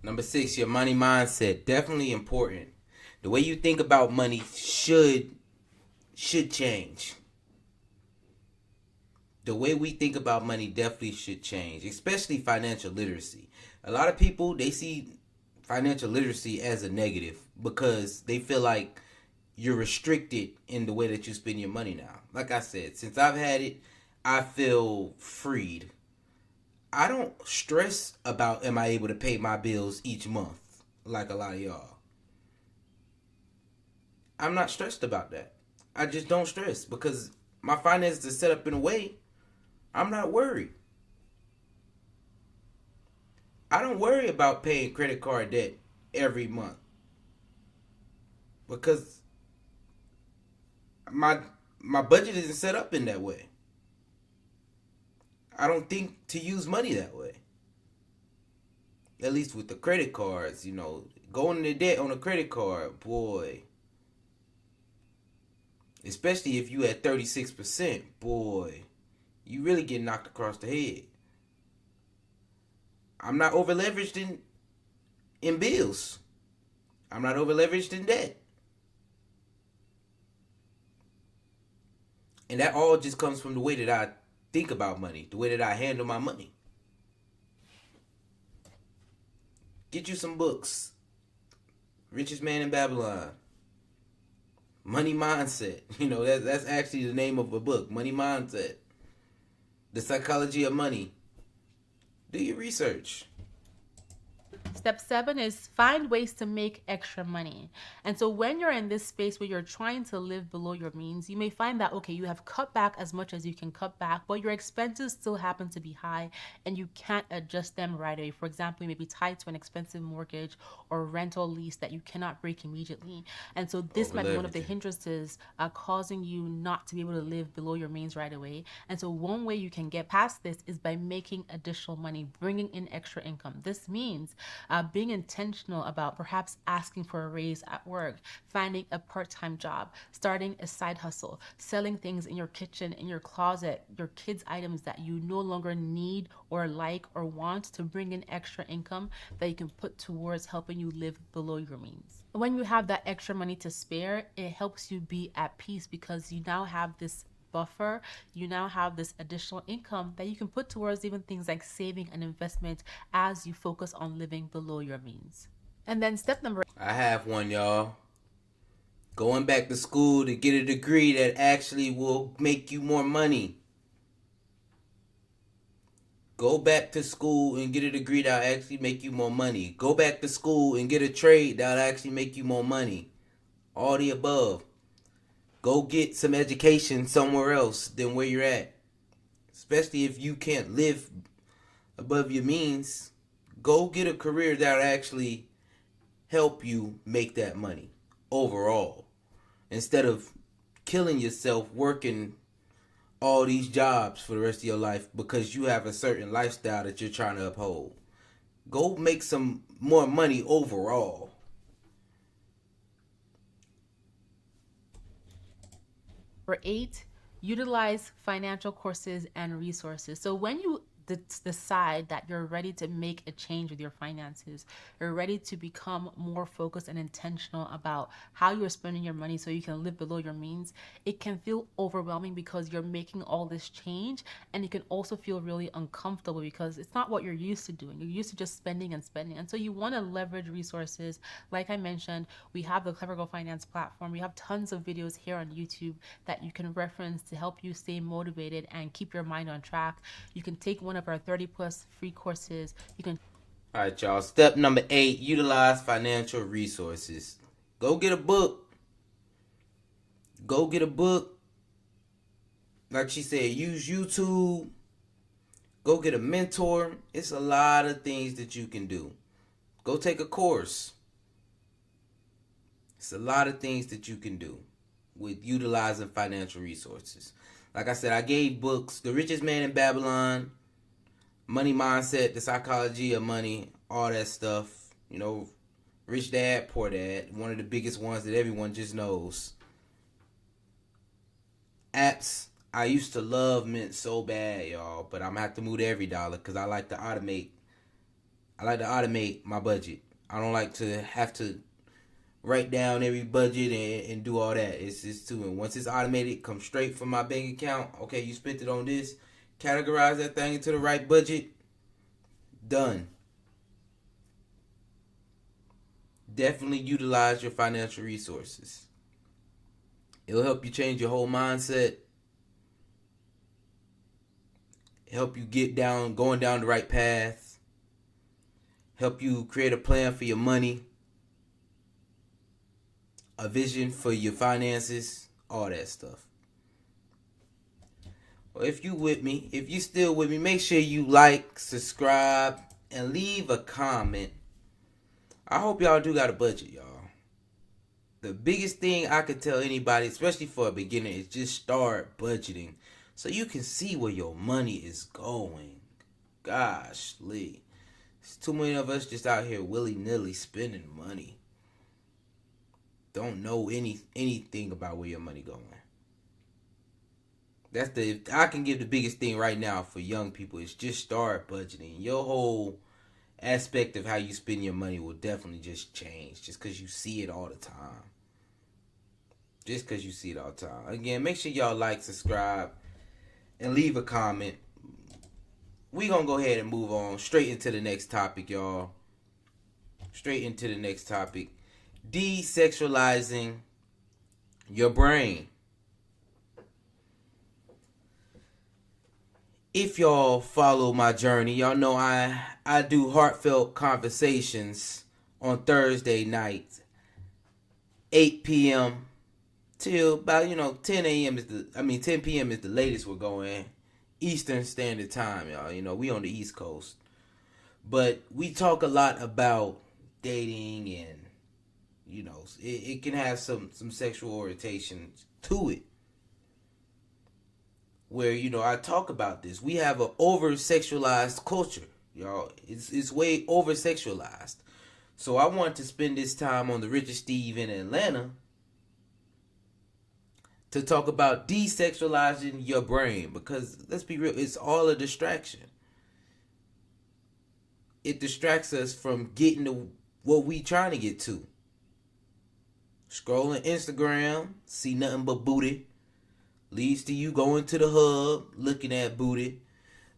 Number 6, your money mindset. Definitely important. The way you think about money should change. The way we think about money definitely should change, especially financial literacy. A lot of people, they see financial literacy as a negative because they feel like you're restricted in the way that you spend your money now. Like I said, since I've had it, I feel freed. I don't stress about am I able to pay my bills each month like a lot of y'all. I'm not stressed about that. I just don't stress because my finances are set up in a way I'm not worried. I don't worry about paying credit card debt every month because my budget isn't set up in that way. I don't think to use money that way. At least with the credit cards, going into debt on a credit card, boy. Especially if you at 36%, boy, you really get knocked across the head. I'm not over leveraged in bills. I'm not over leveraged in debt. And that all just comes from the way that I think about money, the way that I handle my money. Get you some books. Richest Man in Babylon. Money Mindset. That's actually the name of a book. Money Mindset. The Psychology of Money. Do your research. Step 7 is find ways to make extra money. And so when you're in this space where you're trying to live below your means, you may find that, okay, you have cut back as much as you can cut back, but your expenses still happen to be high and you can't adjust them right away. For example, you may be tied to an expensive mortgage or rental lease that you cannot break immediately. And so this might be one of the hindrances causing you not to be able to live below your means right away. And so one way you can get past this is by making additional money, bringing in extra income. This means being intentional about perhaps asking for a raise at work, finding a part-time job, starting a side hustle, selling things in your kitchen, in your closet, your kids' items that you no longer need or like or want to bring in extra income that you can put towards helping you live below your means. When you have that extra money to spare, it helps you be at peace because you now have this buffer, you now have this additional income that you can put towards even things like saving and investment as you focus on living below your means. And then step number 8. I have one, y'all. Going back to school to get a degree that actually will make you more money. Go back to school and get a degree that'll actually make you more money. Go back to school and get a trade that'll actually make you more money. All the above. Go get some education somewhere else than where you're at. Especially if you can't live above your means. Go get a career that'll actually help you make that money overall. Instead of killing yourself working all these jobs for the rest of your life because you have a certain lifestyle that you're trying to uphold. Go make some more money overall. Number 8, utilize financial courses and resources. So when you decide that you're ready to make a change with your finances, you're ready to become more focused and intentional about how you're spending your money so you can live below your means, it can feel overwhelming because you're making all this change, and it can also feel really uncomfortable because it's not what you're used to doing. You're used to just spending and spending. And so you want to leverage resources. Like I mentioned, we have the Clever Girl Finance platform. We have tons of videos here on YouTube that you can reference to help you stay motivated and keep your mind on track. You can take one of our 30+ free courses. You can. All right, y'all. Step number 8, utilize financial resources. Go get a book. Go get a book. Like she said, use YouTube. Go get a mentor. It's a lot of things that you can do. Go take a course. It's a lot of things that you can do with utilizing financial resources. Like I said, I gave books, The Richest Man in Babylon, Money Mindset, The Psychology of Money, all that stuff. You know, Rich Dad, Poor Dad, one of the biggest ones that everyone just knows. Apps I used to love Mint so bad, y'all, but I'm gonna have to move to EveryDollar because I like to automate. I like to automate my budget. I don't like to have to write down every budget and do all that. It's just too. And once it's automated, it comes straight from my bank account. Okay, you spent it on this. Categorize that thing into the right budget. Done. Definitely utilize your financial resources. It'll help you change your whole mindset. Help you going down the right path. Help you create a plan for your money. A vision for your finances, all that stuff. Well, if you still with me, make sure you like, subscribe, and leave a comment. I hope y'all do got a budget, y'all. The biggest thing I could tell anybody, especially for a beginner, is just start budgeting so you can see where your money is going. Gosh, Lee. There's too many of us just out here willy-nilly spending money. Don't know anything about where your money going. If I can give the biggest thing right now for young people is just start budgeting. Your whole aspect of how you spend your money will definitely just change just because you see it all the time. Again, make sure y'all like, subscribe, and leave a comment. We gonna go ahead and move on straight into the next topic, y'all. Desexualizing your brain. If y'all follow my journey, y'all know I do Hartfelt Conversations on Thursday nights, 8 p.m. till about 10 a.m. 10 p.m. is the latest we're going. Eastern Standard Time, y'all. We on the East Coast, but we talk a lot about dating and it can have some sexual orientation to it. Where, I talk about this. We have an over-sexualized culture, y'all. It's way over-sexualized. So I want to spend this time on the Richard Steve in Atlanta to talk about desexualizing your brain. Because, let's be real, it's all a distraction. It distracts us from getting to what we trying to get to. Scrolling Instagram, see nothing but booty. Leads to you going to the hub, looking at booty.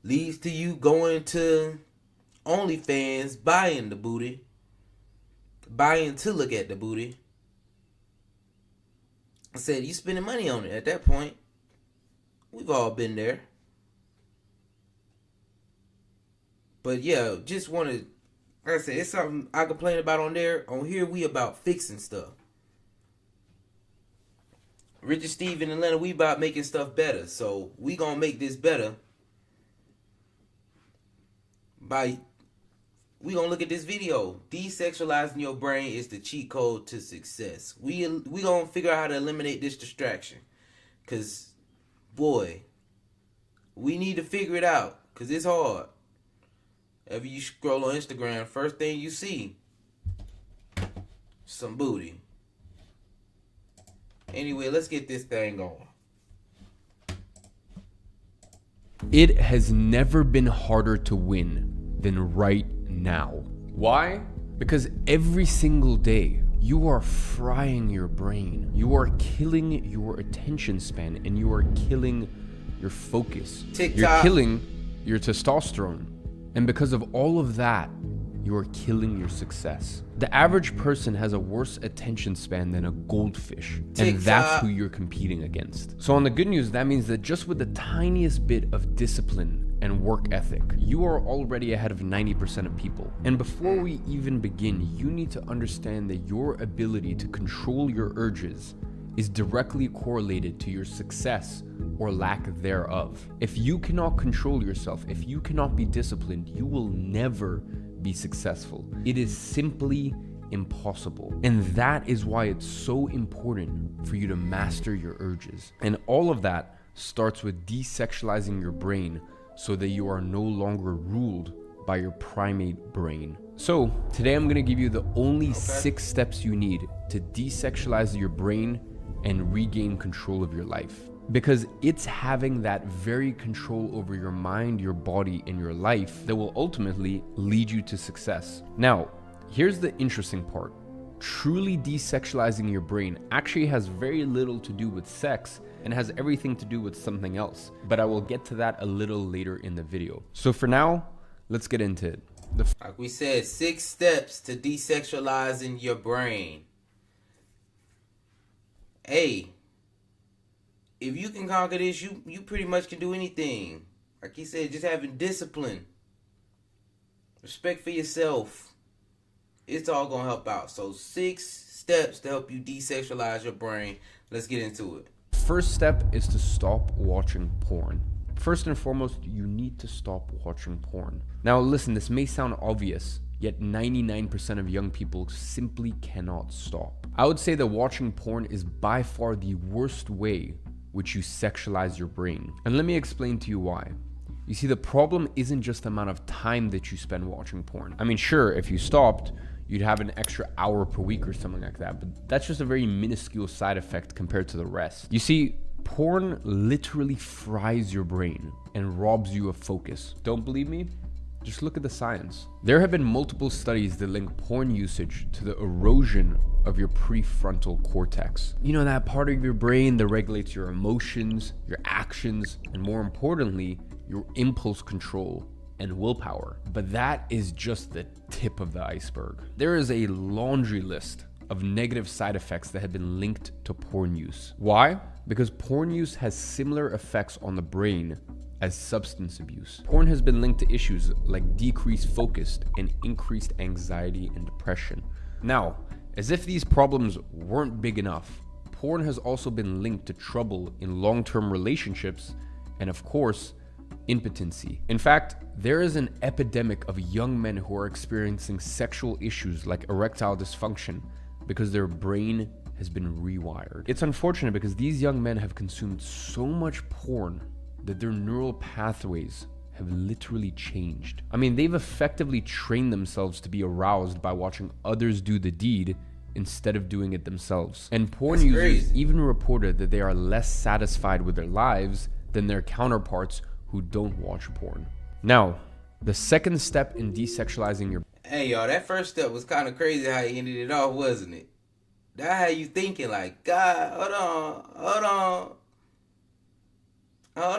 Leads to you going to OnlyFans, buying the booty. Buying to look at the booty. I said, you spending money on it at that point. We've all been there. But yeah, just want to, like I said, it's something I complain about on there. On here, we about fixing stuff. Richard Steve in Atlanta, we about making stuff better. So we gonna make this better we gonna look at this video. Desexualizing your brain is the cheat code to success. We gonna figure out how to eliminate this distraction. Cause boy, we need to figure it out. Cause it's hard. If you scroll on Instagram, first thing you see, some booty. Anyway, let's get this thing going. It has never been harder to win than right now. Why? Because every single day, you are frying your brain. You are killing your attention span and you are killing your focus. TikTok. You're killing your testosterone. And because of all of that, you are killing your success. The average person has a worse attention span than a goldfish. TikTok. And that's who you're competing against. So on the good news, that means that just with the tiniest bit of discipline and work ethic, you are already ahead of 90% of people. And before we even begin, you need to understand that your ability to control your urges is directly correlated to your success or lack thereof. If you cannot control yourself, if you cannot be disciplined, you will never be successful. It is simply impossible. And that is why it's so important for you to master your urges. And all of that starts with desexualizing your brain so that you are no longer ruled by your primate brain. So today I'm gonna give you the only 6 steps you need to desexualize your brain and regain control of your life. Because it's having that very control over your mind, your body, and your life that will ultimately lead you to success. Now, here's the interesting part. Truly desexualizing your brain actually has very little to do with sex and has everything to do with something else. But I will get to that a little later in the video. So for now, let's get into it. Like we said, 6 steps to desexualizing your brain. Hey, if you can conquer this, you pretty much can do anything. Like he said, just having discipline, respect for yourself, it's all gonna help out. So 6 steps to help you desexualize your brain. Let's get into it. First step is to stop watching porn. First and foremost, you need to stop watching porn. Now listen, this may sound obvious, yet 99% of young people simply cannot stop. I would say that watching porn is by far the worst way which you sexualize your brain. And let me explain to you why. You see, the problem isn't just the amount of time that you spend watching porn. I mean, sure, if you stopped, you'd have an extra hour per week or something like that, but that's just a very minuscule side effect compared to the rest. You see, porn literally fries your brain and robs you of focus. Don't believe me? Just look at the science. There have been multiple studies that link porn usage to the erosion of your prefrontal cortex. You know, that part of your brain that regulates your emotions, your actions, and more importantly, your impulse control and willpower. But that is just the tip of the iceberg. There is a laundry list of negative side effects that have been linked to porn use. Why? Because porn use has similar effects on the brain as substance abuse. Porn has been linked to issues like decreased focus and increased anxiety and depression. Now, as if these problems weren't big enough, porn has also been linked to trouble in long-term relationships and, of course, impotency. In fact, there is an epidemic of young men who are experiencing sexual issues like erectile dysfunction because their brain has been rewired. It's unfortunate because these young men have consumed so much porn that their neural pathways have literally changed. I mean, they've effectively trained themselves to be aroused by watching others do the deed instead of doing it themselves. And porn users even reported that they are less satisfied with their lives than their counterparts who don't watch porn. Now, the second step in desexualizing your... Hey, y'all, that first step was kind of crazy how he ended it off, wasn't it? That had you thinking like, God, hold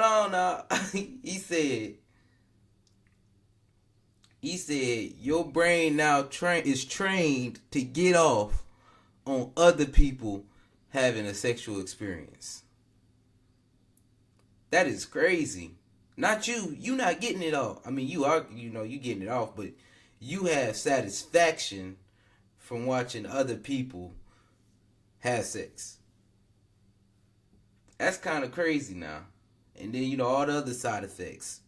on now. He said, your brain now is trained to get off on other people having a sexual experience. That is crazy. Not you. You not getting it off. I mean, you are, you getting it off, but you have satisfaction from watching other people have sex. That's kind of crazy now. And then, all the other side effects.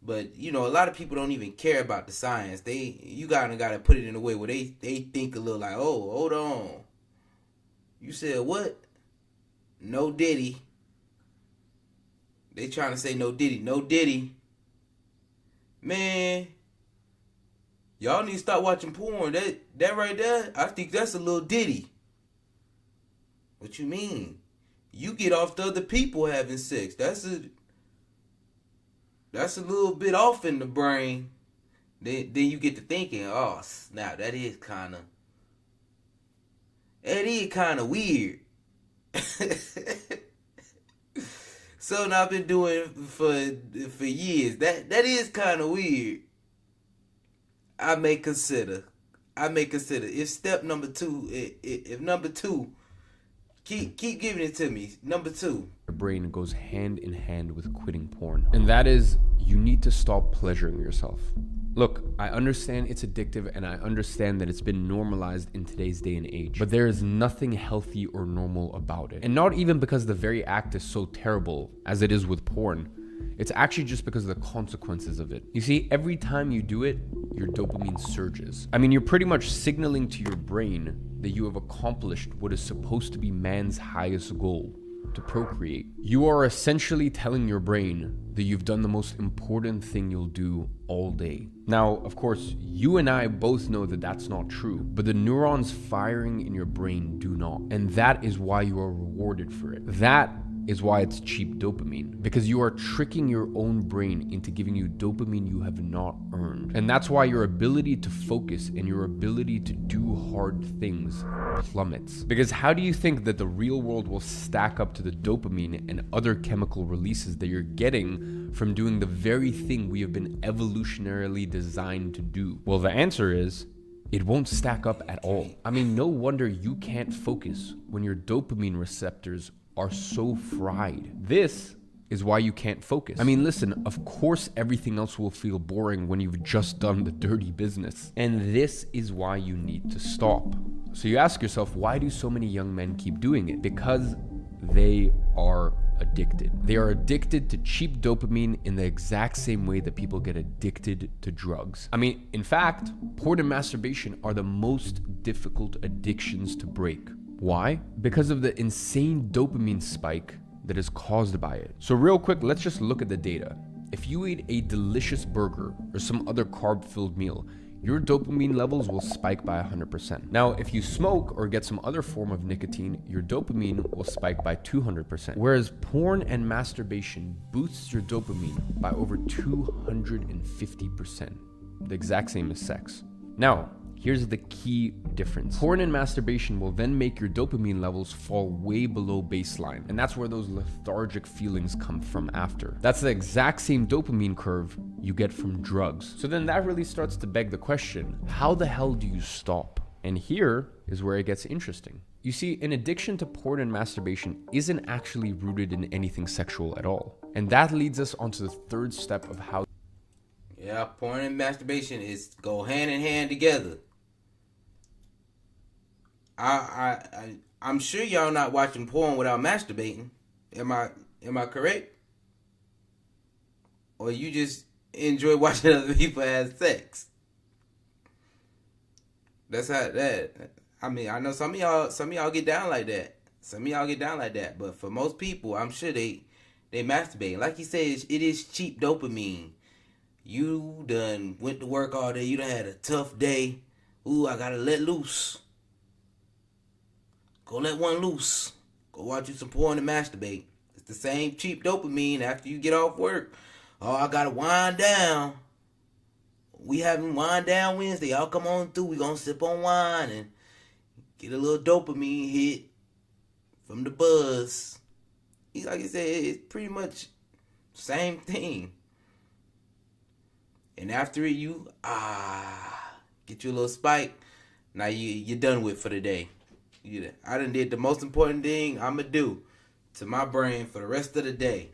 But, a lot of people don't even care about the science. You gotta put it in a way where they think a little like, oh, hold on. You said what? No Diddy. They trying to say no Diddy. No Diddy. Man, y'all need to start watching porn. That right there, I think that's a little Diddy. What you mean? You get off the other people having sex. That's a little bit off in the brain. Then you get to thinking, oh snap, that is kind of weird. Something I've been doing for years. That is kind of weird. I may consider. If step number 2, if number 2, keep giving it to me. Number 2. Your brain goes hand in hand with quitting porn. And that is, you need to stop pleasuring yourself. Look, I understand it's addictive and I understand that it's been normalized in today's day and age, but there is nothing healthy or normal about it. And not even because the very act is so terrible as it is with porn. It's actually just because of the consequences of it. You see, every time you do it, your dopamine surges. I mean, you're pretty much signaling to your brain that you have accomplished what is supposed to be man's highest goal, to procreate. You are essentially telling your brain that you've done the most important thing you'll do all day. Now, of course, you and I both know that that's not true, but the neurons firing in your brain do not. And that is why you are rewarded for it. That is why it's cheap dopamine, because you are tricking your own brain into giving you dopamine you have not earned. And that's why your ability to focus and your ability to do hard things plummets. Because how do you think that the real world will stack up to the dopamine and other chemical releases that you're getting from doing the very thing we have been evolutionarily designed to do? Well, the answer is, it won't stack up at all. I mean, no wonder you can't focus when your dopamine receptors are so fried. This is why you can't focus. I mean, listen, of course everything else will feel boring when you've just done the dirty business. And this is why you need to stop. So you ask yourself, why do so many young men keep doing it? Because they are addicted. They are addicted to cheap dopamine in the exact same way that people get addicted to drugs. I mean, in fact, porn and masturbation are the most difficult addictions to break. Why? Because of the insane dopamine spike that is caused by it. So real quick, let's just look at the data. If you eat a delicious burger or some other carb-filled meal, your dopamine levels will spike by 100%. Now, if you smoke or get some other form of nicotine, your dopamine will spike by 200%. Whereas porn and masturbation boosts your dopamine by over 250%. The exact same as sex. Now, here's the key difference. Porn and masturbation will then make your dopamine levels fall way below baseline. And that's where those lethargic feelings come from after. That's the exact same dopamine curve you get from drugs. So then that really starts to beg the question, how the hell do you stop? And here is where it gets interesting. You see, an addiction to porn and masturbation isn't actually rooted in anything sexual at all. And that leads us onto the third step of how. Yeah, porn and masturbation go hand in hand together. I'm sure y'all not watching porn without masturbating. Am I correct? Or you just enjoy watching other people have sex? That's how that. I mean, I know some of y'all get down like that. But for most people, I'm sure they masturbate. Like you said, it is cheap dopamine. You done went to work all day. You done had a tough day. Ooh, I gotta let loose. Go let one loose. Go watch you some porn and masturbate. It's the same cheap dopamine after you get off work. Oh, I gotta wind down. We having wind down Wednesday. Y'all come on through. We gonna sip on wine and get a little dopamine hit from the buzz. Like I said, it's pretty much same thing. And after it, you get you a little spike. Now you're done with for the day. I done did the most important thing I'ma do to my brain for the rest of the day.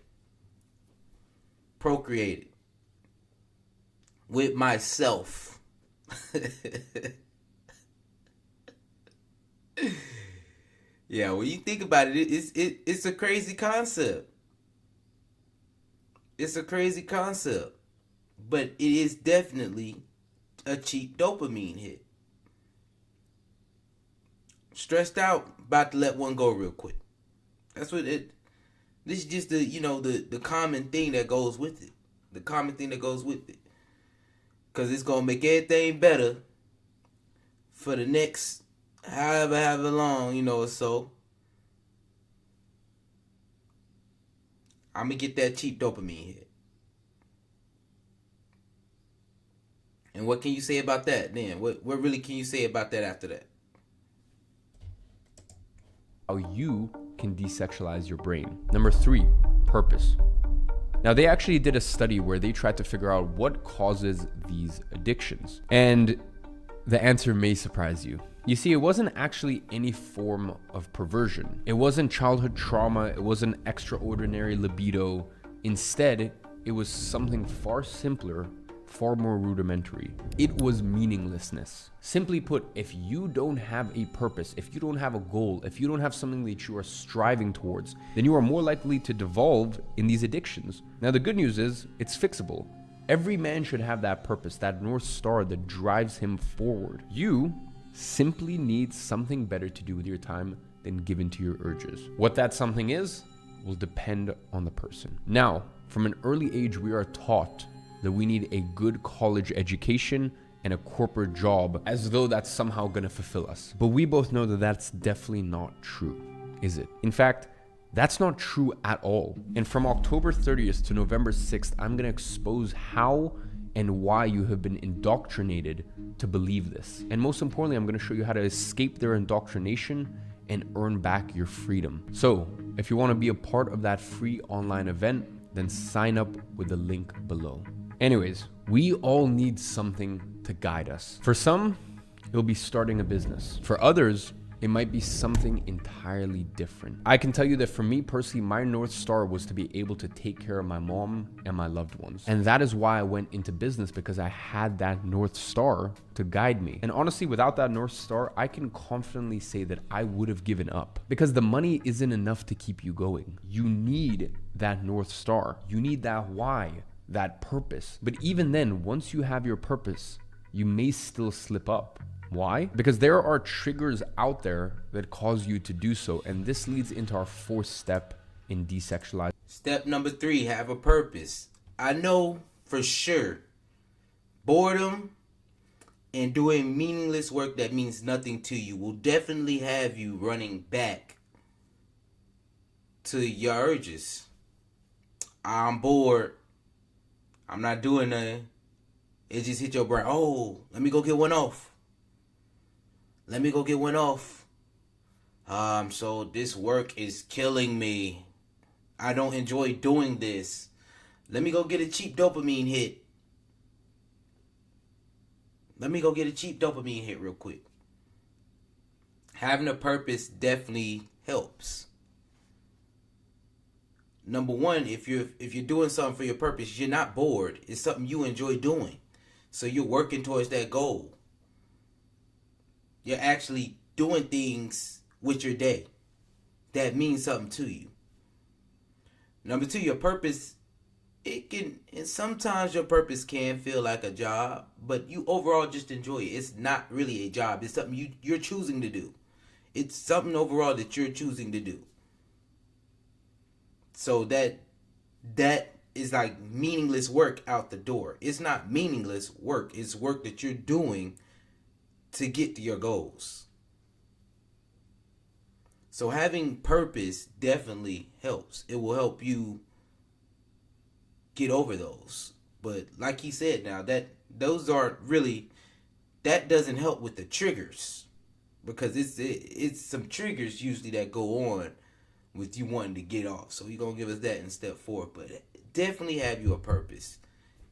Procreated with myself. Yeah, when you think about it, it's a crazy concept. It's a crazy concept. But it is definitely a cheap dopamine hit. Stressed out, about to let one go real quick. That's what it. This is just the common thing that goes with it. The common thing that goes with it. Cause it's gonna make everything better for the next however long, or so. I'm gonna get that cheap dopamine hit. And what can you say about that then? What really can you say about that after that? How you can desexualize your brain. Number 3, purpose. Now, they actually did a study where they tried to figure out what causes these addictions. And the answer may surprise you. You see, it wasn't actually any form of perversion. It wasn't childhood trauma. It wasn't extraordinary libido. Instead, it was something far simpler, far more rudimentary. It was meaninglessness. Simply put, if you don't have a purpose, if you don't have a goal, if you don't have something that you are striving towards, then you are more likely to devolve in these addictions. Now, the good news is it's fixable. Every man should have that purpose, that North Star that drives him forward. You simply need something better to do with your time than give in to your urges. What that something is will depend on the person. Now, from an early age, we are taught that we need a good college education and a corporate job as though that's somehow gonna fulfill us. But we both know that that's definitely not true, is it? In fact, that's not true at all. And from October 30th to November 6th, I'm gonna expose how and why you have been indoctrinated to believe this. And most importantly, I'm gonna show you how to escape their indoctrination and earn back your freedom. So if you wanna be a part of that free online event, then sign up with the link below. Anyways, we all need something to guide us. For some, it'll be starting a business. For others, it might be something entirely different. I can tell you that for me personally, my North Star was to be able to take care of my mom and my loved ones. And that is why I went into business, because I had that North Star to guide me. And honestly, without that North Star, I can confidently say that I would have given up, because the money isn't enough to keep you going. You need that North Star. You need that why, that purpose. But even then, once you have your purpose, you may still slip up. Why? Because there are triggers out there that cause you to do so. And this leads into our fourth step in Desexualize. Step number 3, have a purpose. I know for sure boredom and doing meaningless work that means nothing to you will definitely have you running back to your urges. I'm bored. I'm not doing nothing. It just hit your brain. Oh, let me go get one off. Let me go get one off. So this work is killing me. I don't enjoy doing this. Let me go get a cheap dopamine hit. Let me go get a cheap dopamine hit real quick. Having a purpose definitely helps. Number one, if you're doing something for your purpose, you're not bored. It's something you enjoy doing. So you're working towards that goal. You're actually doing things with your day that means something to you. Number 2, your purpose, and sometimes your purpose can feel like a job, but you overall just enjoy it. It's not really a job. It's something you're choosing to do. It's something overall that you're choosing to do. So that is like meaningless work out the door. It's not meaningless work. It's work that you're doing to get to your goals. So having purpose definitely helps. It will help you get over those. But like he said, now that doesn't help with the triggers, because it's some triggers usually that go on with you wanting to get off. So he's gonna give us that in step 4. But definitely have you a purpose.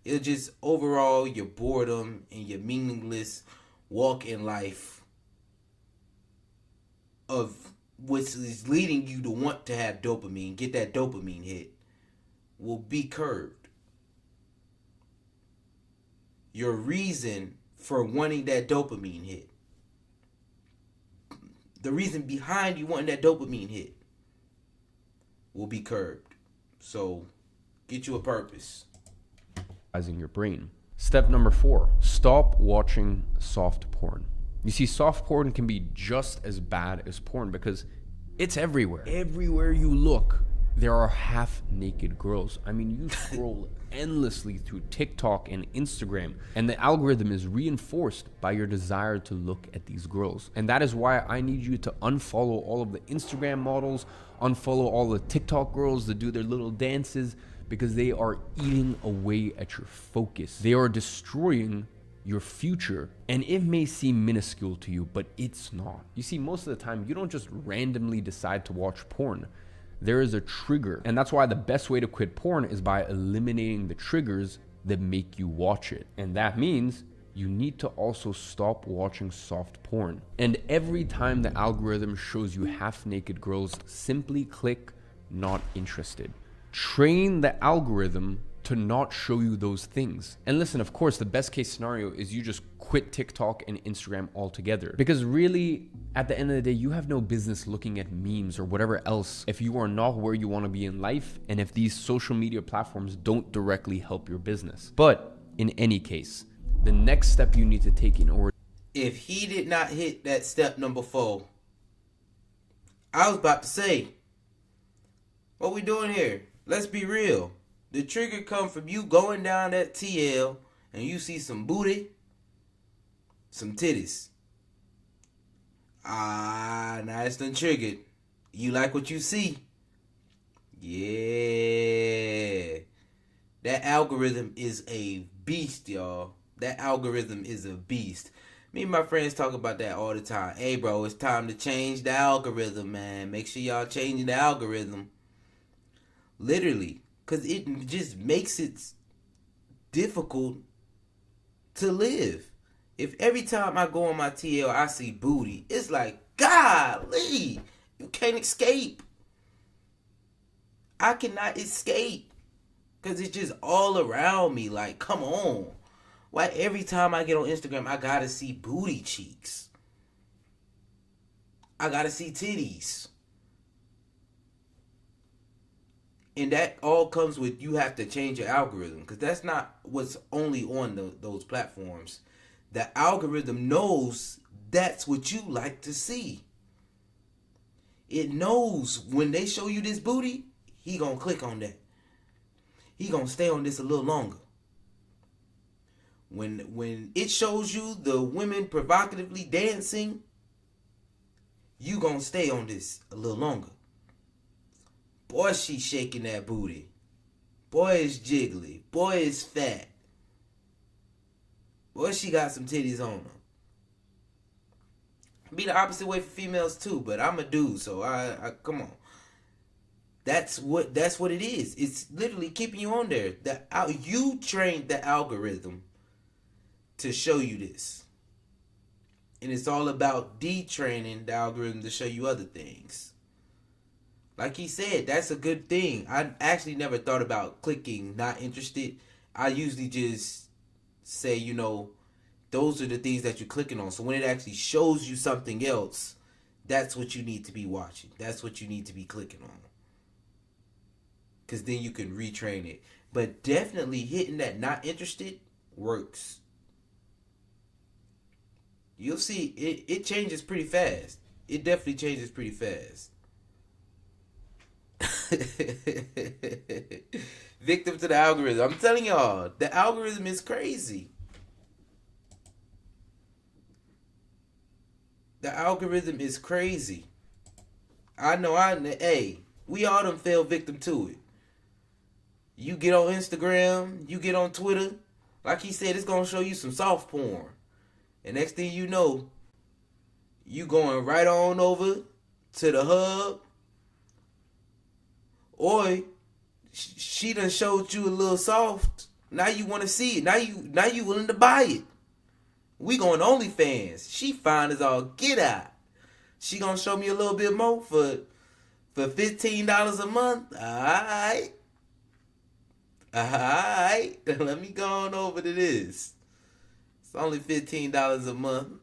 It'll just overall your boredom and your meaningless walk in life of which is leading you to want to have dopamine, get that dopamine hit, will be curbed. Your reason for wanting that dopamine hit, the reason behind you wanting that dopamine hit, will be curbed. So get you a purpose. Your brain. Step number 4, stop watching soft porn. You see, soft porn can be just as bad as porn because it's everywhere. Everywhere you look, there are half-naked girls. I mean, you scroll endlessly through TikTok and Instagram, and the algorithm is reinforced by your desire to look at these girls. And that is why I need you to unfollow all of the Instagram models, unfollow all the TikTok girls that do their little dances, because they are eating away at your focus. They are destroying your future. And it may seem minuscule to you, but it's not. You see, most of the time, you don't just randomly decide to watch porn. There is a trigger. And that's why the best way to quit porn is by eliminating the triggers that make you watch it. And that means you need to also stop watching soft porn. And every time the algorithm shows you half-naked girls, simply click not interested. Train the algorithm to not show you those things. And listen, of course, the best case scenario is you just quit TikTok and Instagram altogether. Because really, at the end of the day, you have no business looking at memes or whatever else if you are not where you want to be in life and if these social media platforms don't directly help your business. But in any case, the next step you need to take in order... If he did not hit that step number 4, I was about to say, what we doing here? Let's be real. The trigger come from you going down that TL and you see some booty, some titties. Now it's done triggered. You like what you see? Yeah. That algorithm is a beast, y'all. That algorithm is a beast. Me and my friends talk about that all the time. Hey, bro, it's time to change the algorithm, man. Make sure y'all changing the algorithm. Literally. Because it just makes it difficult to live. If every time I go on my TL, I see booty, it's like, golly, you can't escape. I cannot escape. Because it's just all around me. Like, come on. Why every time I get on Instagram, I got to see booty cheeks? I got to see titties. And that all comes with you have to change your algorithm, because that's not what's only on those platforms. The algorithm knows that's what you like to see. It knows when they show you this booty, he gonna click on that. He gonna stay on this a little longer. When it shows you the women provocatively dancing, you gonna stay on this a little longer. Boy, she shaking that booty. Boy, is jiggly. Boy, is fat. Boy, she got some titties on her. Be the opposite way for females too, but I'm a dude, so I come on. That's what it is. It's literally keeping you on there. You trained the algorithm to show you this. And it's all about detraining the algorithm to show you other things. Like he said, that's a good thing. I actually never thought about clicking not interested. I usually just say, those are the things that you're clicking on. So when it actually shows you something else, that's what you need to be watching. That's what you need to be clicking on. Because then you can retrain it. But definitely hitting that not interested works. You'll see it changes pretty fast. It definitely changes pretty fast. Victim to the algorithm. I'm telling y'all, the algorithm is crazy. The algorithm is crazy. I know, hey, we all done fell victim to it. You get on Instagram, you get on Twitter, like he said, it's gonna show you some soft porn. And next thing you know, you going right on over to the hub. Or she done showed you a little soft. Now you want to see it. Now you willing to buy it. We going OnlyFans. She fine as all get out. She gonna show me a little bit more for $15 a month. Alright. Let me go on over to this. It's only $15 a month.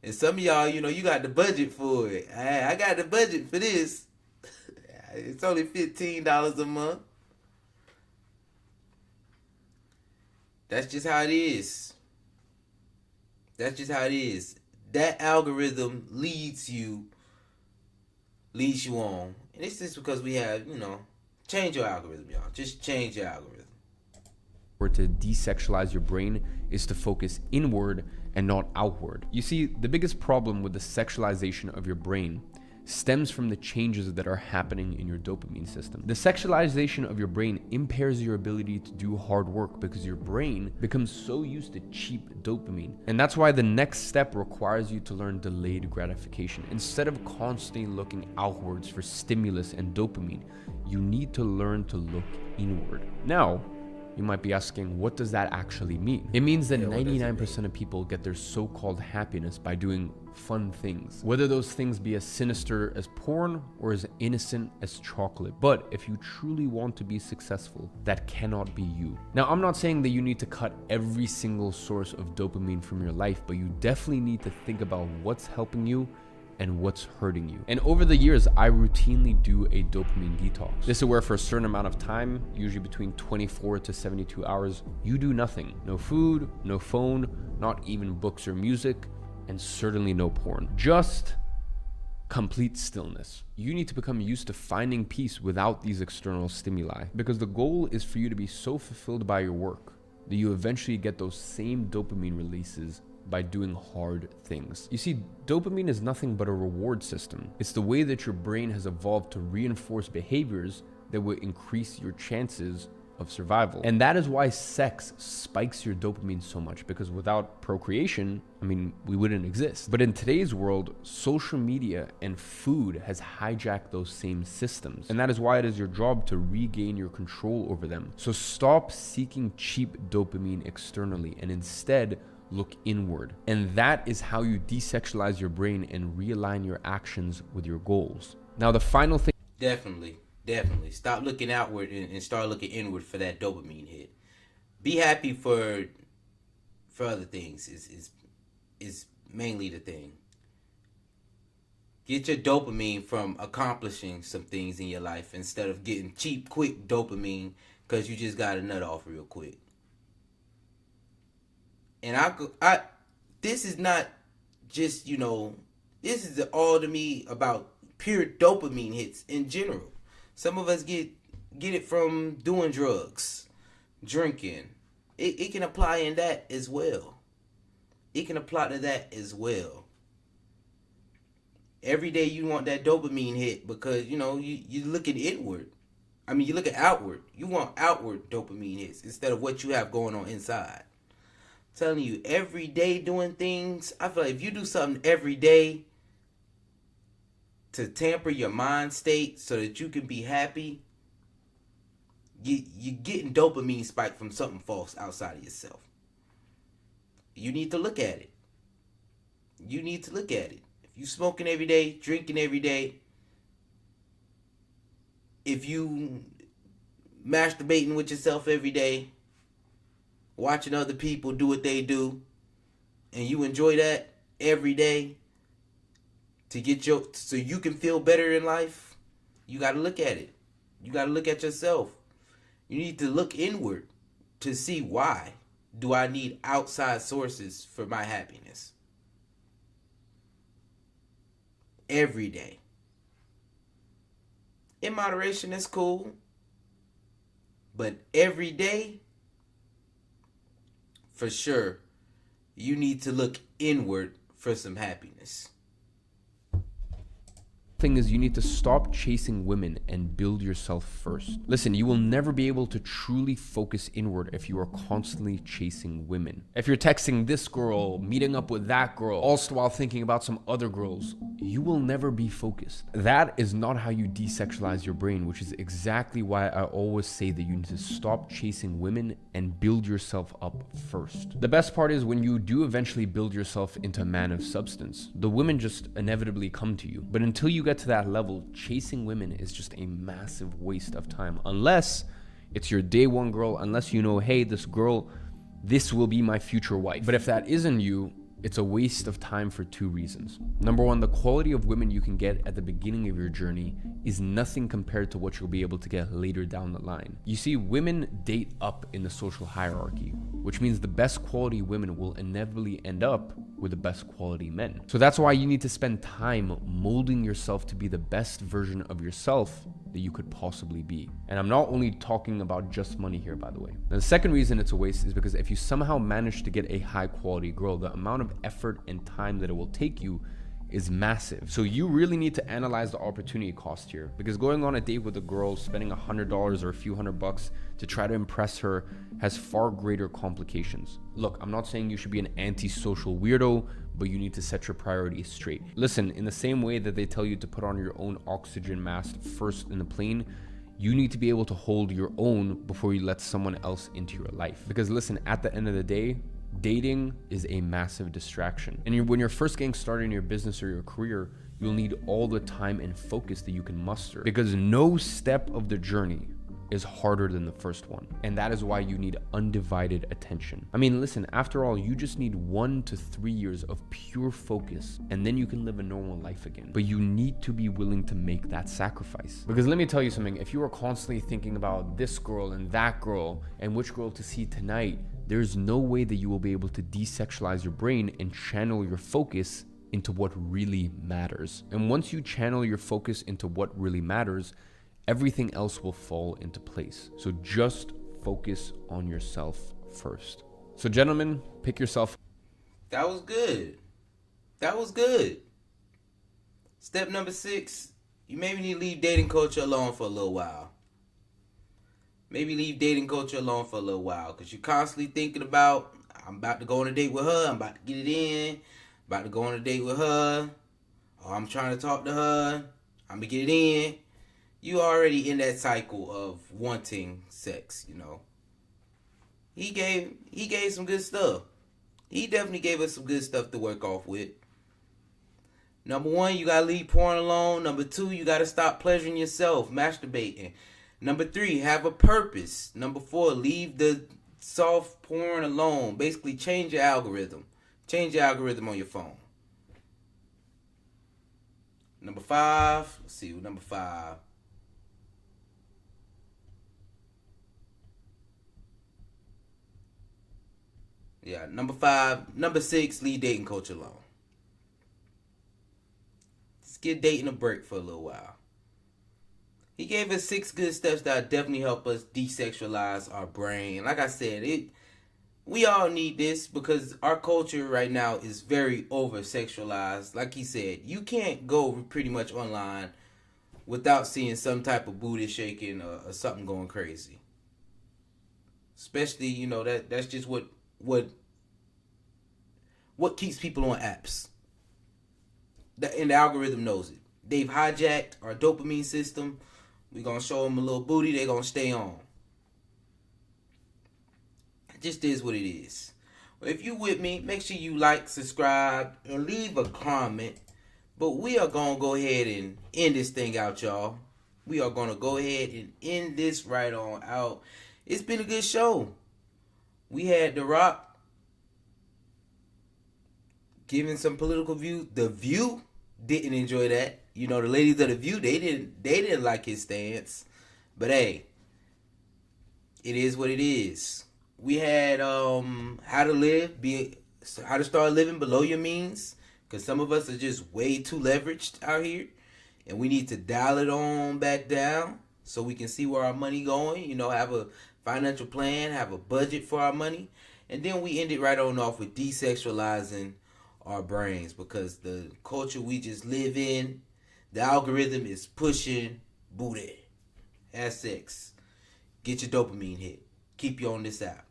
And some of y'all, you got the budget for it. I got the budget for this. It's only $15 a month. That's just how it is. That's just how it is. That algorithm leads you on. And it's just because we have, change your algorithm, y'all. Just change your algorithm. Or to desexualize your brain is to focus inward and not outward. You see, the biggest problem with the sexualization of your brain stems from the changes that are happening in your dopamine system. The sexualization of your brain impairs your ability to do hard work because your brain becomes so used to cheap dopamine. And that's why the next step requires you to learn delayed gratification. Instead of constantly looking outwards for stimulus and dopamine, you need to learn to look inward. Now, You might be asking, what does that actually mean? It means that 99% of people get their so-called happiness by doing fun things, whether those things be as sinister as porn or as innocent as chocolate. But if you truly want to be successful, that cannot be you. Now, I'm not saying that you need to cut every single source of dopamine from your life, but you definitely need to think about what's helping you and what's hurting you. And over the years, I routinely do a dopamine detox. This is where for a certain amount of time, usually between 24 to 72 hours, you do nothing. No food, no phone, not even books or music, and certainly no porn. Just complete stillness. You need to become used to finding peace without these external stimuli, because the goal is for you to be so fulfilled by your work that you eventually get those same dopamine releases by doing hard things. You see, dopamine is nothing but a reward system. It's the way that your brain has evolved to reinforce behaviors that will increase your chances of survival. And that is why sex spikes your dopamine so much, because without procreation, we wouldn't exist. But in today's world, social media and food has hijacked those same systems. And that is why it is your job to regain your control over them. So stop seeking cheap dopamine externally and instead look inward. And that is how you desexualize your brain and realign your actions with your goals. Now, the final thing. Definitely. Stop looking outward and start looking inward for that dopamine hit. Be happy for other things is mainly the thing. Get your dopamine from accomplishing some things in your life instead of getting cheap, quick dopamine because you just got a nut off real quick. And this is not just, this is all to me about pure dopamine hits in general. Some of us get it from doing drugs, drinking. It can apply in that as well. It can apply to that as well. Every day you want that dopamine hit because, you're looking inward. You're looking outward. You want outward dopamine hits instead of what you have going on inside. Telling you, every day doing things, I feel like if you do something every day to tamper your mind state so that you can be happy, you're getting dopamine spike from something false outside of yourself. You need to look at it. If you smoking every day, drinking every day, if you masturbating with yourself every day, watching other people do what they do, and you enjoy that every day so you can feel better in life, you got to look at it. You got to look at yourself. You need to look inward to see, why do I need outside sources for my happiness? Every day. In moderation, is cool. But every day, for sure, you need to look inward for some happiness. Thing is, you need to stop chasing women and build yourself first. Listen, you will never be able to truly focus inward if you are constantly chasing women. If you're texting this girl, meeting up with that girl, also while thinking about some other girls, you will never be focused. That is not how you desexualize your brain, which is exactly why I always say that you need to stop chasing women and build yourself up first. The best part is when you do eventually build yourself into a man of substance, the women just inevitably come to you. But until you get to that level, chasing women is just a massive waste of time, unless it's your day one girl, unless you know, hey, this girl, this will be my future wife. But if that isn't you, it's a waste of time for two reasons. Number one, the quality of women you can get at the beginning of your journey is nothing compared to what you'll be able to get later down the line. You see, women date up in the social hierarchy, which means the best quality women will inevitably end up with the best quality men. So that's why you need to spend time molding yourself to be the best version of yourself that you could possibly be. And I'm not only talking about just money here, by the way. Now, the second reason it's a waste is because if you somehow manage to get a high quality girl, the amount of effort and time that it will take you is massive. So you really need to analyze the opportunity cost here, because going on a date with a girl, spending $100 or a few $100 to try to impress her has far greater complications. Look, I'm not saying you should be an antisocial weirdo, but you need to set your priorities straight. Listen, in the same way that they tell you to put on your own oxygen mask first in the plane, You need to be able to hold your own before you let someone else into your life. Because listen, at the end of the day, dating is a massive distraction. And when you're first getting started in your business or your career, you'll need all the time and focus that you can muster, because no step of the journey is harder than the first one. And that is why you need undivided attention. I mean, listen, after all, you just need 1 to 3 years of pure focus, and then you can live a normal life again. But you need to be willing to make that sacrifice. Because let me tell you something, if you are constantly thinking about this girl and that girl and which girl to see tonight, there's no way that you will be able to desexualize your brain and channel your focus into what really matters. And once you channel your focus into what really matters, everything else will fall into place. So just focus on yourself first. So gentlemen, pick yourself. That was good. That was good. Step number 6, you maybe need to leave dating culture alone for a little while. Maybe leave dating culture alone for a little while, because you're constantly thinking about, I'm about to go on a date with her, I'm about to get it in, about to go on a date with her, or I'm trying to talk to her, I'm gonna get it in. You already in that cycle of wanting sex, you know. He gave some good stuff. He definitely gave us some good stuff to work off with. Number 1, you gotta leave porn alone. Number 2, you gotta stop pleasuring yourself, masturbating. Number 3, have a purpose. Number 4, leave the soft porn alone. Basically, change your algorithm. Change your algorithm on your phone. Number 5, let's see, number 5. Yeah, number 5. Number 6, leave dating culture alone. Just give dating a break for a little while. He gave us 6 good steps that definitely help us desexualize our brain. Like I said, we all need this because our culture right now is very over-sexualized. Like he said, you can't go pretty much online without seeing some type of booty shaking or something going crazy. Especially, you know, that's just what keeps people on apps. And the algorithm knows it. They've hijacked our dopamine system. We're going to show them a little booty. They're going to stay on. It just is what it is. Well, if you with me, make sure you like, subscribe, and leave a comment. But we are going to go ahead and end this thing out, y'all. We are going to go ahead and end this right on out. It's been a good show. We had The Rock giving some political views. The View didn't enjoy that. You know, the ladies of The View, they didn't like his stance. But hey, it is what it is. We had how to start living below your means, because some of us are just way too leveraged out here, and we need to dial it on back down so we can see where our money going. You know, have a financial plan, have a budget for our money, and then we end it right on off with desexualizing our brains, because the culture we just live in, the algorithm is pushing booty, have sex, get your dopamine hit, keep you on this app.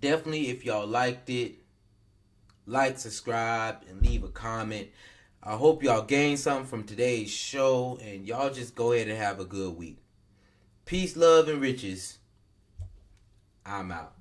Definitely, if y'all liked it, like, subscribe, and leave a comment. I hope y'all gained something from today's show, and y'all just go ahead and have a good week. Peace, love, and riches. I'm out.